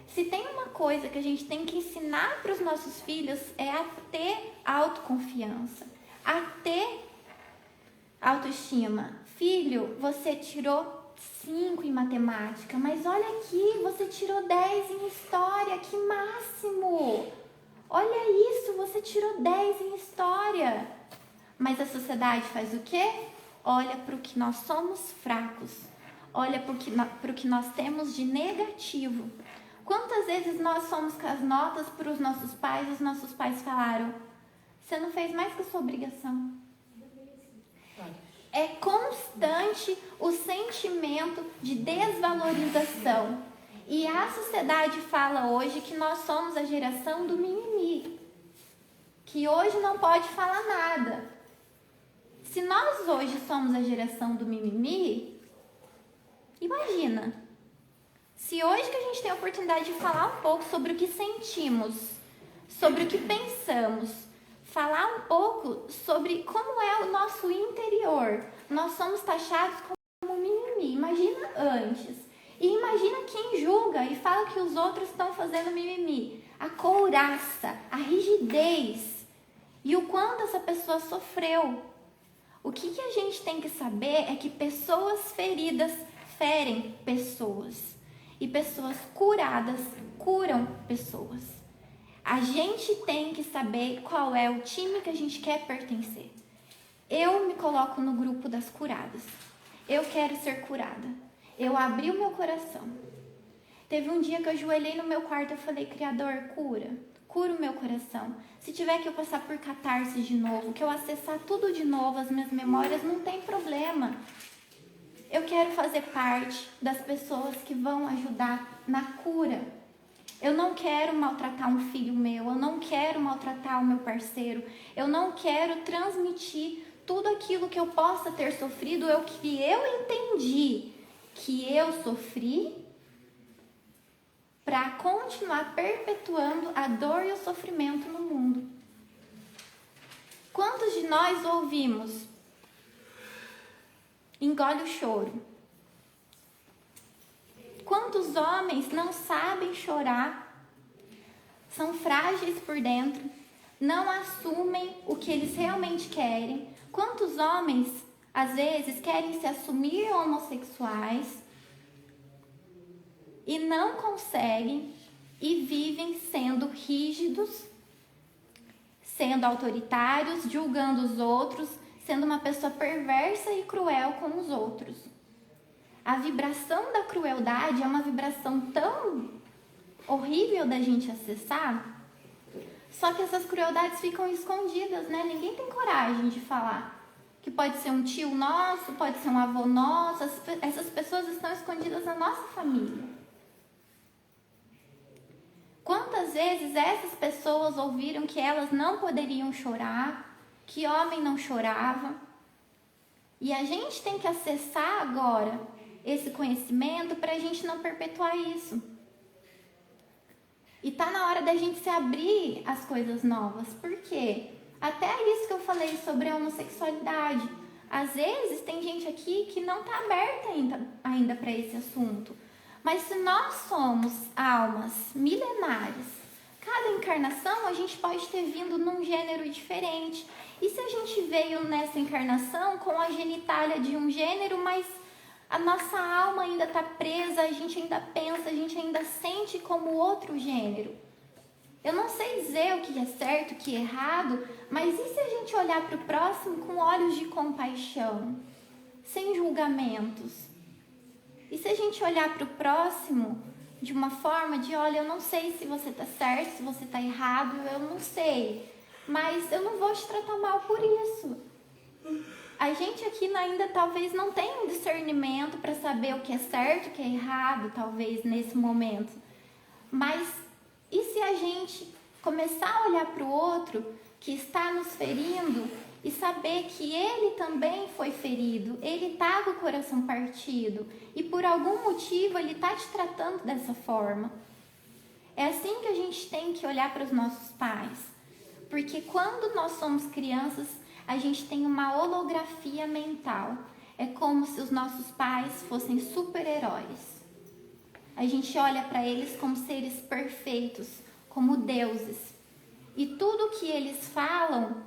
Se tem uma coisa que a gente tem que ensinar para os nossos filhos é a ter autoconfiança, a ter autoestima. Filho, você tirou 5 em matemática, mas olha aqui, você tirou 10 em história, que máximo! Olha isso, você tirou 10 em história. Mas a sociedade faz o quê? Olha para o que nós somos fracos. Olha para o que nós temos de negativo. Quantas vezes nós fomos com as notas para os nossos pais e os nossos pais falaram: você não fez mais que a sua obrigação. É constante o sentimento de desvalorização. E a sociedade fala hoje que nós somos a geração do mimimi. Que hoje não pode falar nada. Se nós hoje somos a geração do mimimi, imagina. Se hoje que a gente tem a oportunidade de falar um pouco sobre o que sentimos, sobre o que pensamos, falar um pouco sobre como é o nosso interior, nós somos taxados como mimimi. Imagina antes. E imagina quem julga e fala que os outros estão fazendo mimimi. A couraça, a rigidez e o quanto essa pessoa sofreu. O que a gente tem que saber é que pessoas feridas ferem pessoas. E pessoas curadas curam pessoas. A gente tem que saber qual é o time que a gente quer pertencer. Eu me coloco no grupo das curadas. Eu quero ser curada. Eu abri o meu coração. Teve um dia que eu ajoelhei no meu quarto e falei: Criador, cura o meu coração. Se tiver que eu passar por catarse de novo, que eu acessar tudo de novo, as minhas memórias, não tem problema. Eu quero fazer parte das pessoas que vão ajudar na cura. Eu não quero maltratar um filho meu, eu não quero maltratar o meu parceiro, eu não quero transmitir tudo aquilo que eu possa ter sofrido, que eu entendi que eu sofri, para continuar perpetuando a dor e o sofrimento no mundo. Quantos de nós ouvimos: engole o choro? Quantos homens não sabem chorar, são frágeis por dentro, não assumem o que eles realmente querem? Quantos homens, às vezes, querem se assumir homossexuais e não conseguem e vivem sendo rígidos, sendo autoritários, julgando os outros, sendo uma pessoa perversa e cruel com os outros? A vibração da crueldade é uma vibração tão horrível da gente acessar, só que essas crueldades ficam escondidas, né? Ninguém tem coragem de falar. Que pode ser um tio nosso, pode ser um avô nosso, essas pessoas estão escondidas na nossa família. Quantas vezes essas pessoas ouviram que elas não poderiam chorar, que homem não chorava? E a gente tem que acessar agora esse conhecimento para a gente não perpetuar isso. E tá na hora da gente se abrir às coisas novas. Por quê? Até isso que eu falei sobre a homossexualidade. Às vezes tem gente aqui que não está aberta ainda para esse assunto. Mas se nós somos almas milenares, cada encarnação a gente pode ter vindo num gênero diferente. E se a gente veio nessa encarnação com a genitália de um gênero, mas a nossa alma ainda está presa, a gente ainda pensa, a gente ainda sente como outro gênero? Eu não sei dizer o que é certo, o que é errado, mas e se a gente olhar para o próximo com olhos de compaixão, sem julgamentos? E se a gente olhar para o próximo de uma forma de: olha, eu não sei se você está certo, se você está errado, eu não sei, mas eu não vou te tratar mal por isso. A gente aqui ainda talvez não tenha um discernimento para saber o que é certo, o que é errado, talvez nesse momento. Mas e se a gente começar a olhar para o outro que está nos ferindo e saber que ele também foi ferido, ele está com o coração partido e por algum motivo ele está te tratando dessa forma? É assim que a gente tem que olhar para os nossos pais. Porque quando nós somos crianças, a gente tem uma holografia mental. É como se os nossos pais fossem super-heróis. A gente olha para eles como seres perfeitos, como deuses. E tudo que eles falam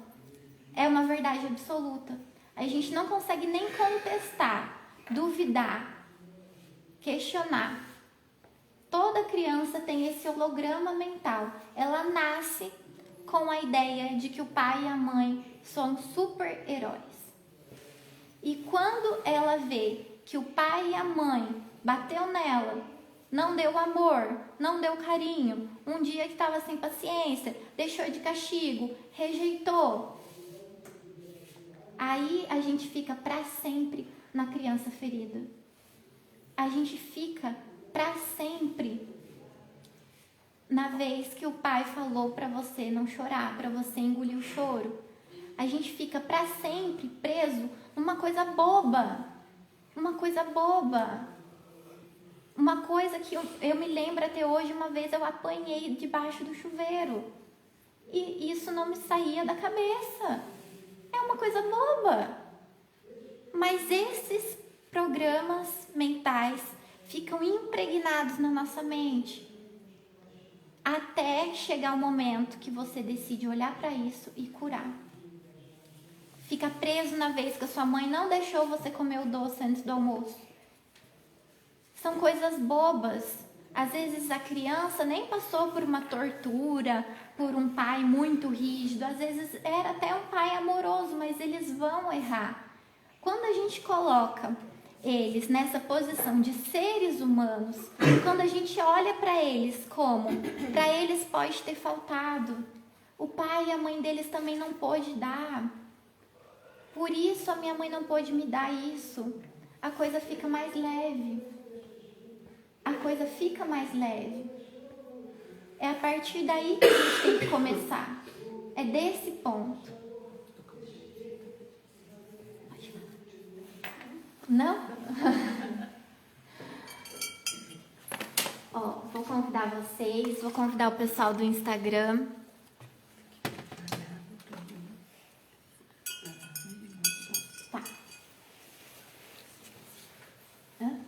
é uma verdade absoluta. A gente não consegue nem contestar, duvidar, questionar. Toda criança tem esse holograma mental. Ela nasce com a ideia de que o pai e a mãe são super-heróis. E quando ela vê que o pai e a mãe bateu nela, não deu amor, não deu carinho, um dia que estava sem paciência, deixou de castigo, rejeitou, aí a gente fica para sempre na criança ferida. A gente fica para sempre na vez que o pai falou para você não chorar, para você engolir o choro. A gente fica para sempre preso numa coisa boba. Uma coisa boba. Uma coisa que eu me lembro até hoje, uma vez eu apanhei debaixo do chuveiro. E isso não me saía da cabeça. É uma coisa boba. Mas esses programas mentais ficam impregnados na nossa mente. Até chegar o momento que você decide olhar para isso e curar. Fica preso na vez que a sua mãe não deixou você comer o doce antes do almoço. São coisas bobas. Às vezes a criança nem passou por uma tortura, por um pai muito rígido. Às vezes era até um pai amoroso, mas eles vão errar. Quando a gente coloca eles nessa posição de seres humanos, quando a gente olha para eles como, para eles pode ter faltado, o pai e a mãe deles também não pôde dar, por isso a minha mãe não pôde me dar isso, a coisa fica mais leve, a coisa fica mais leve. É a partir daí que a gente tem que começar, é desse ponto. Não? Ó, vou convidar vocês, vou convidar o pessoal do Instagram. Tá. Hã?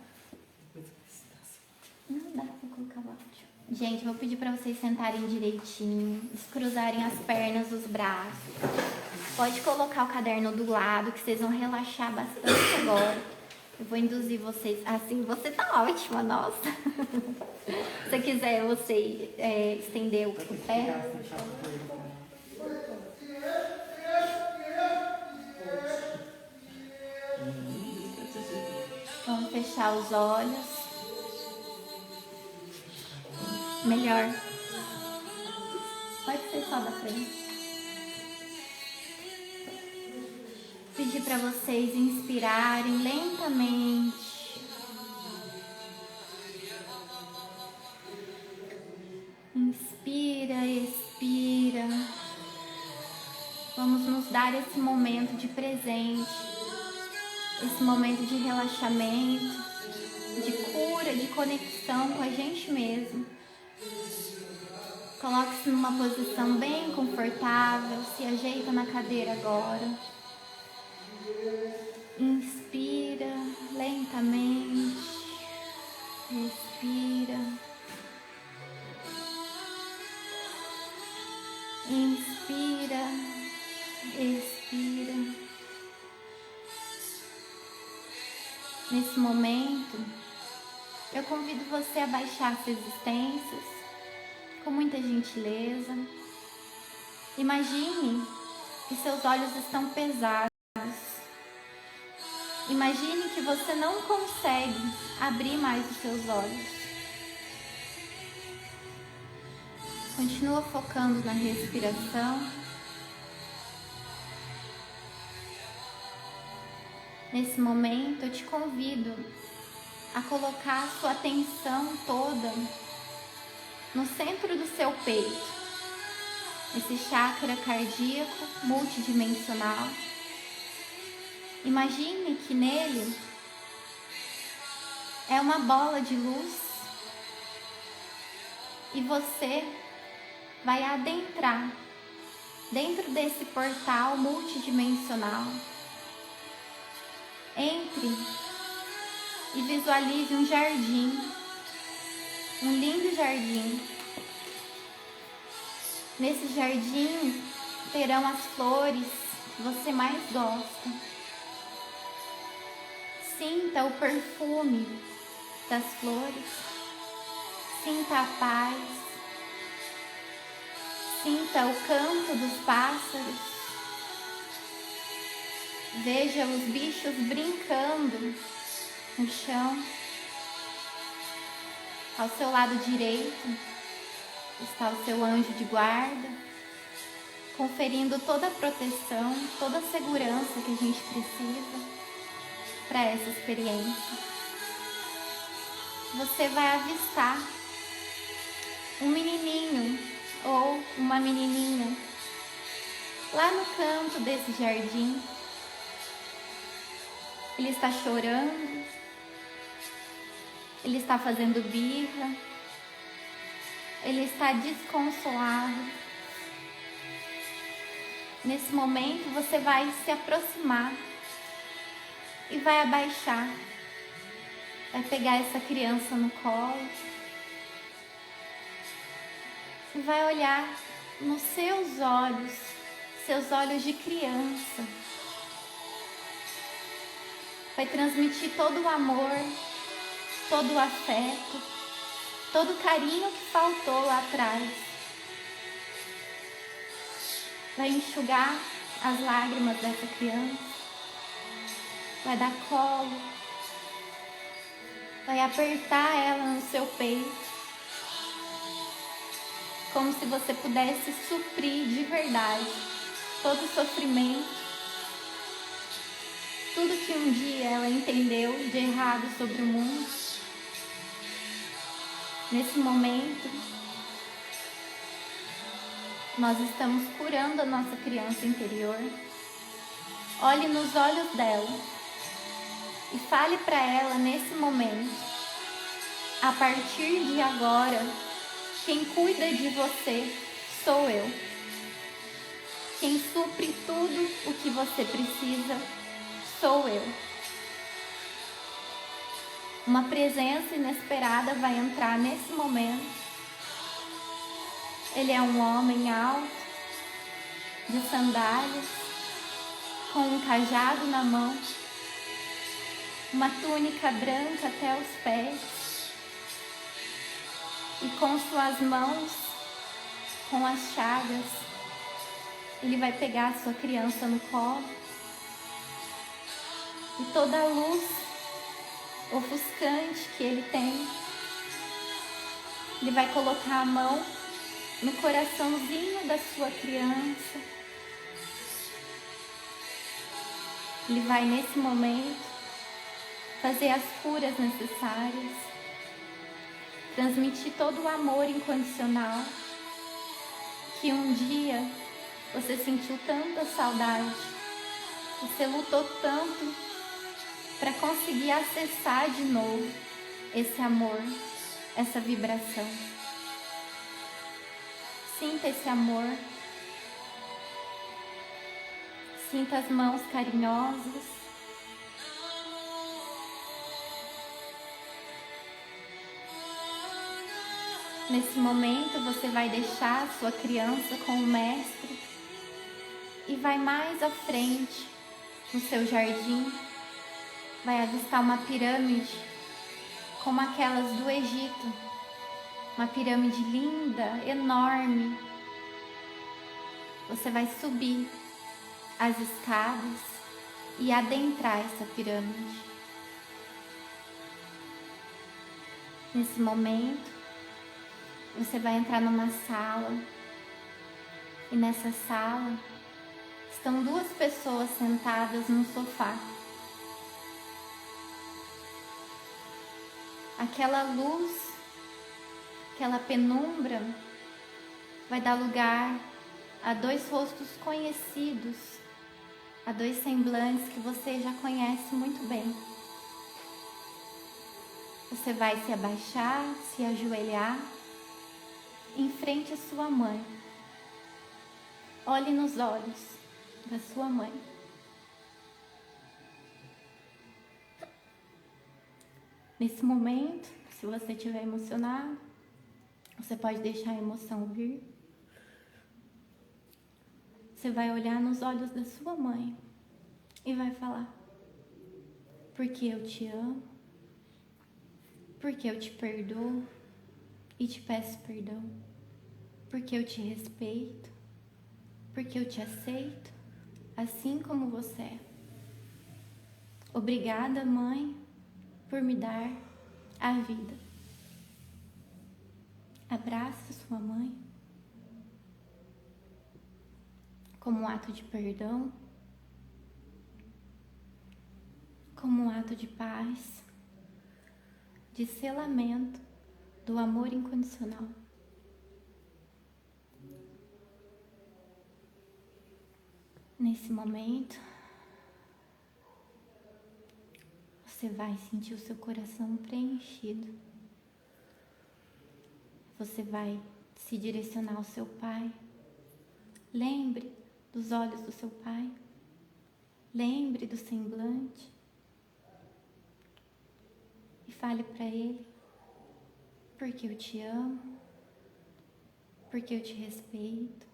Não dá pra colocar o áudio. Gente, vou pedir pra vocês sentarem direitinho, cruzarem as pernas, os braços. Pode colocar o caderno do lado, que vocês vão relaxar bastante agora. Eu vou induzir vocês. Assim, você tá ótima, nossa. Se você quiser, você estender o pé. Vamos fechar os olhos. Melhor. Pode ser só da frente. Pedir para vocês inspirarem lentamente. Inspira, expira. Vamos nos dar esse momento de presente, esse momento de relaxamento, de cura, de conexão com a gente mesmo. Coloque-se numa posição bem confortável, se ajeita na cadeira agora. Inspira lentamente, respira, inspira, expira. Nesse momento, eu convido você a baixar suas existências com muita gentileza. Imagine que seus olhos estão pesados. Imagine que você não consegue abrir mais os seus olhos. Continua focando na respiração. Nesse momento, eu te convido a colocar a sua atenção toda no centro do seu peito, esse chakra cardíaco multidimensional. Imagine que nele é uma bola de luz e você vai adentrar dentro desse portal multidimensional. Entre e visualize um jardim, um lindo jardim. Nesse jardim terão as flores que você mais gosta. Sinta o perfume das flores, sinta a paz, sinta o canto dos pássaros, Veja os bichos brincando no chão. Ao seu lado direito está o seu anjo de guarda, conferindo toda a proteção, toda a segurança que a gente precisa para essa experiência. Você vai avistar um menininho ou uma menininha lá no canto desse jardim. Ele está chorando, ele está fazendo birra, ele está desconsolado. Nesse momento você vai se aproximar e vai abaixar, vai pegar essa criança no colo e vai olhar nos seus olhos de criança. Vai transmitir todo o amor, todo o afeto, todo o carinho que faltou lá atrás. Vai enxugar as lágrimas dessa criança, vai dar colo, vai apertar ela no seu peito, como se você pudesse suprir de verdade todo o sofrimento, tudo que um dia ela entendeu de errado sobre o mundo. Nesse momento, nós estamos curando a nossa criança interior. Olhe nos olhos dela e fale para ela nesse momento: a partir de agora, quem cuida de você sou eu. Quem supre tudo o que você precisa sou eu. Uma presença inesperada vai entrar nesse momento. Ele é um homem alto, de sandálias, com um cajado na mão, uma túnica branca até os pés, e com suas mãos, com as chagas, ele vai pegar a sua criança no colo. E toda a luz ofuscante que ele tem, ele vai colocar a mão no coraçãozinho da sua criança. Ele vai nesse momento fazer as curas necessárias, transmitir todo o amor incondicional que um dia você sentiu tanta saudade, você lutou tanto para conseguir acessar de novo esse amor, essa vibração. Sinta esse amor, sinta as mãos carinhosas. Nesse momento você vai deixar a sua criança com o mestre e vai mais à frente no seu jardim. Vai avistar uma pirâmide como aquelas do Egito. Uma pirâmide linda, enorme. Você vai subir as escadas e adentrar essa pirâmide. Nesse momento, você vai entrar numa sala. E nessa sala estão duas pessoas sentadas no sofá. Aquela luz, aquela penumbra vai dar lugar a dois rostos conhecidos, a dois semblantes que você já conhece muito bem. Você vai se abaixar, se ajoelhar em frente à sua mãe. Olhe nos olhos da sua mãe. Nesse momento, se você estiver emocionado, você pode deixar a emoção vir. Você vai olhar nos olhos da sua mãe e vai falar: porque eu te amo, porque eu te perdoo e te peço perdão, porque eu te respeito, porque eu te aceito assim como você é. Obrigada, Mãe, por me dar a vida. Abraça sua mãe como um ato de perdão, como um ato de paz, de selamento do amor incondicional. Nesse momento, você vai sentir o seu coração preenchido. Você vai se direcionar ao seu Pai. Lembre dos olhos do seu Pai. Lembre do semblante. E fale para Ele: porque eu te amo, porque eu te respeito,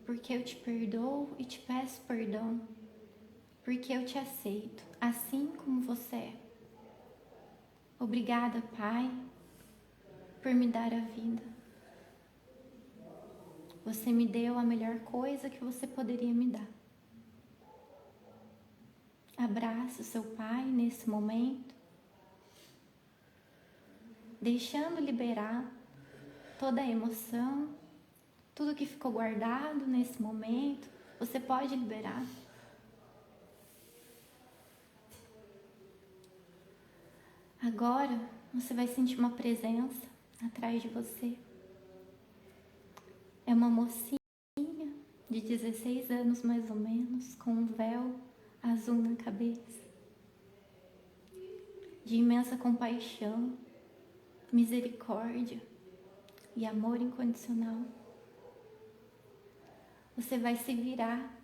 porque eu te perdoo e te peço perdão, porque eu te aceito, assim como você é. Obrigada, Pai, por me dar a vida. Você me deu a melhor coisa que você poderia me dar. Abrace o seu Pai nesse momento, deixando liberar toda a emoção, tudo que ficou guardado nesse momento, você pode liberar. Agora, você vai sentir uma presença atrás de você. É uma mocinha de 16 anos mais ou menos, com um véu azul na cabeça, de imensa compaixão, misericórdia e amor incondicional. Você vai se virar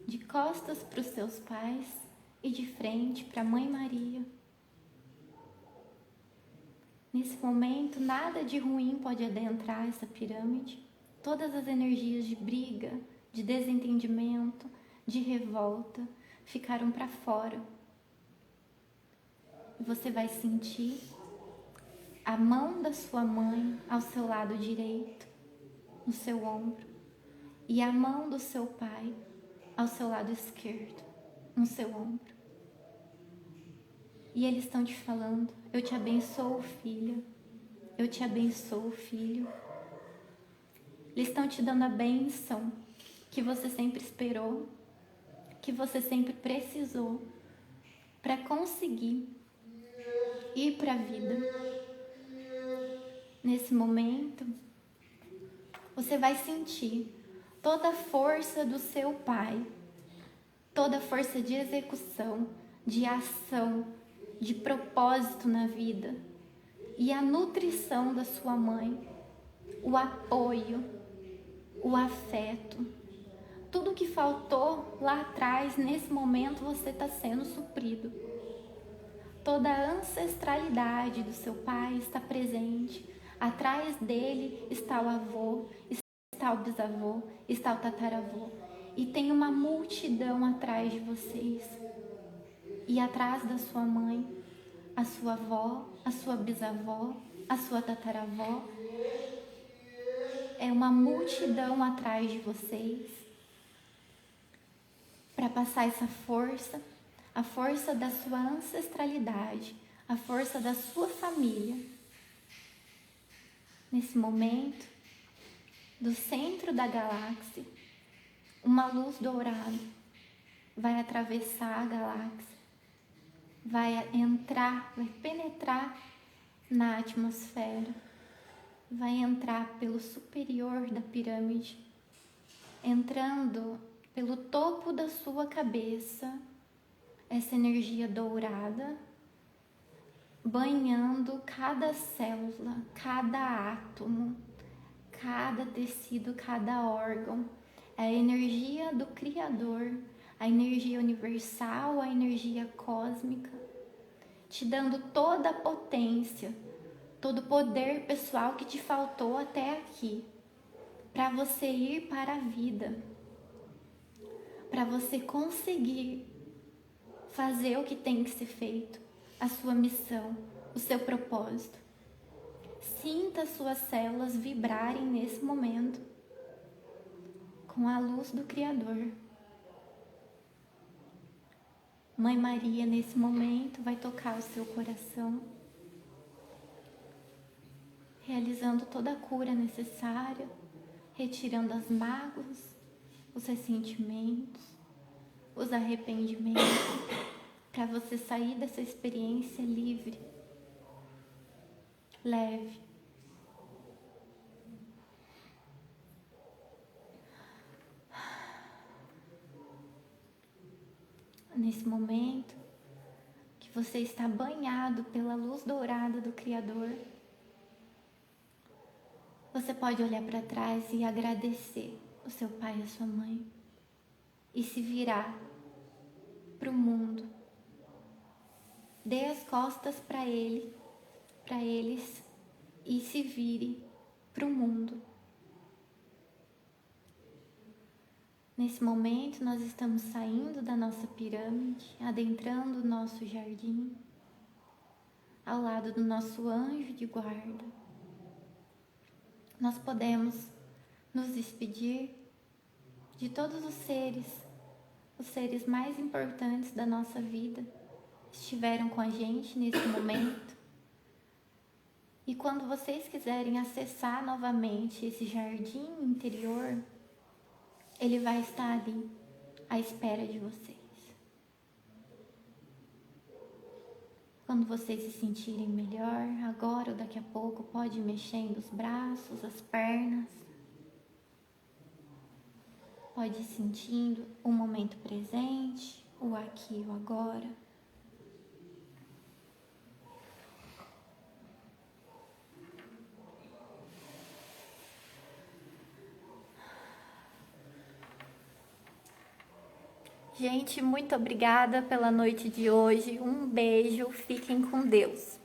de costas para os seus pais e de frente para a Mãe Maria. Nesse momento, nada de ruim pode adentrar essa pirâmide. Todas as energias de briga, de desentendimento, de revolta ficaram para fora. E você vai sentir a mão da sua mãe ao seu lado direito, no seu ombro, e a mão do seu pai ao seu lado esquerdo, no seu ombro. E eles estão te falando: eu te abençoo, filha. Eu te abençoo, filho. Eles estão te dando a bênção que você sempre esperou, que você sempre precisou para conseguir ir para a vida. Nesse momento, você vai sentir toda a força do seu pai, toda a força de execução, de ação, de propósito na vida, e a nutrição da sua mãe, o apoio, o afeto, tudo que faltou lá atrás, nesse momento você está sendo suprido. Toda a ancestralidade do seu pai está presente. Atrás dele está o avô, está o bisavô, está o tataravô, e tem uma multidão atrás de vocês. E atrás da sua mãe, a sua avó, a sua bisavó, a sua tataravó. É uma multidão atrás de vocês para passar essa força, a força da sua ancestralidade, a força da sua família. Nesse momento, do centro da galáxia, uma luz dourada vai atravessar a galáxia, vai entrar, vai penetrar na atmosfera, vai entrar pelo superior da pirâmide, entrando pelo topo da sua cabeça, essa energia dourada, banhando cada célula, cada átomo, cada tecido, cada órgão. É a energia do Criador, a energia universal, a energia cósmica, te dando toda a potência, todo o poder pessoal que te faltou até aqui, para você ir para a vida, para você conseguir fazer o que tem que ser feito, a sua missão, o seu propósito. Sinta as suas células vibrarem nesse momento com a luz do Criador. Mãe Maria, nesse momento, vai tocar o seu coração, realizando toda a cura necessária, retirando as mágoas, os ressentimentos, os arrependimentos, para você sair dessa experiência livre, leve. Nesse momento que você está banhado pela luz dourada do Criador, você pode olhar para trás e agradecer o seu pai e a sua mãe e se virar para o mundo. Dê as costas para eles e se vire para o mundo. Nesse momento, nós estamos saindo da nossa pirâmide, adentrando o nosso jardim, ao lado do nosso anjo de guarda. Nós podemos nos despedir de todos os seres mais importantes da nossa vida, estiveram com a gente nesse momento. E quando vocês quiserem acessar novamente esse jardim interior, ele vai estar ali, à espera de vocês. Quando vocês se sentirem melhor, agora ou daqui a pouco, pode ir mexendo os braços, as pernas. Pode ir sentindo o momento presente, o aqui e o agora. Gente, muito obrigada pela noite de hoje. Um beijo, fiquem com Deus.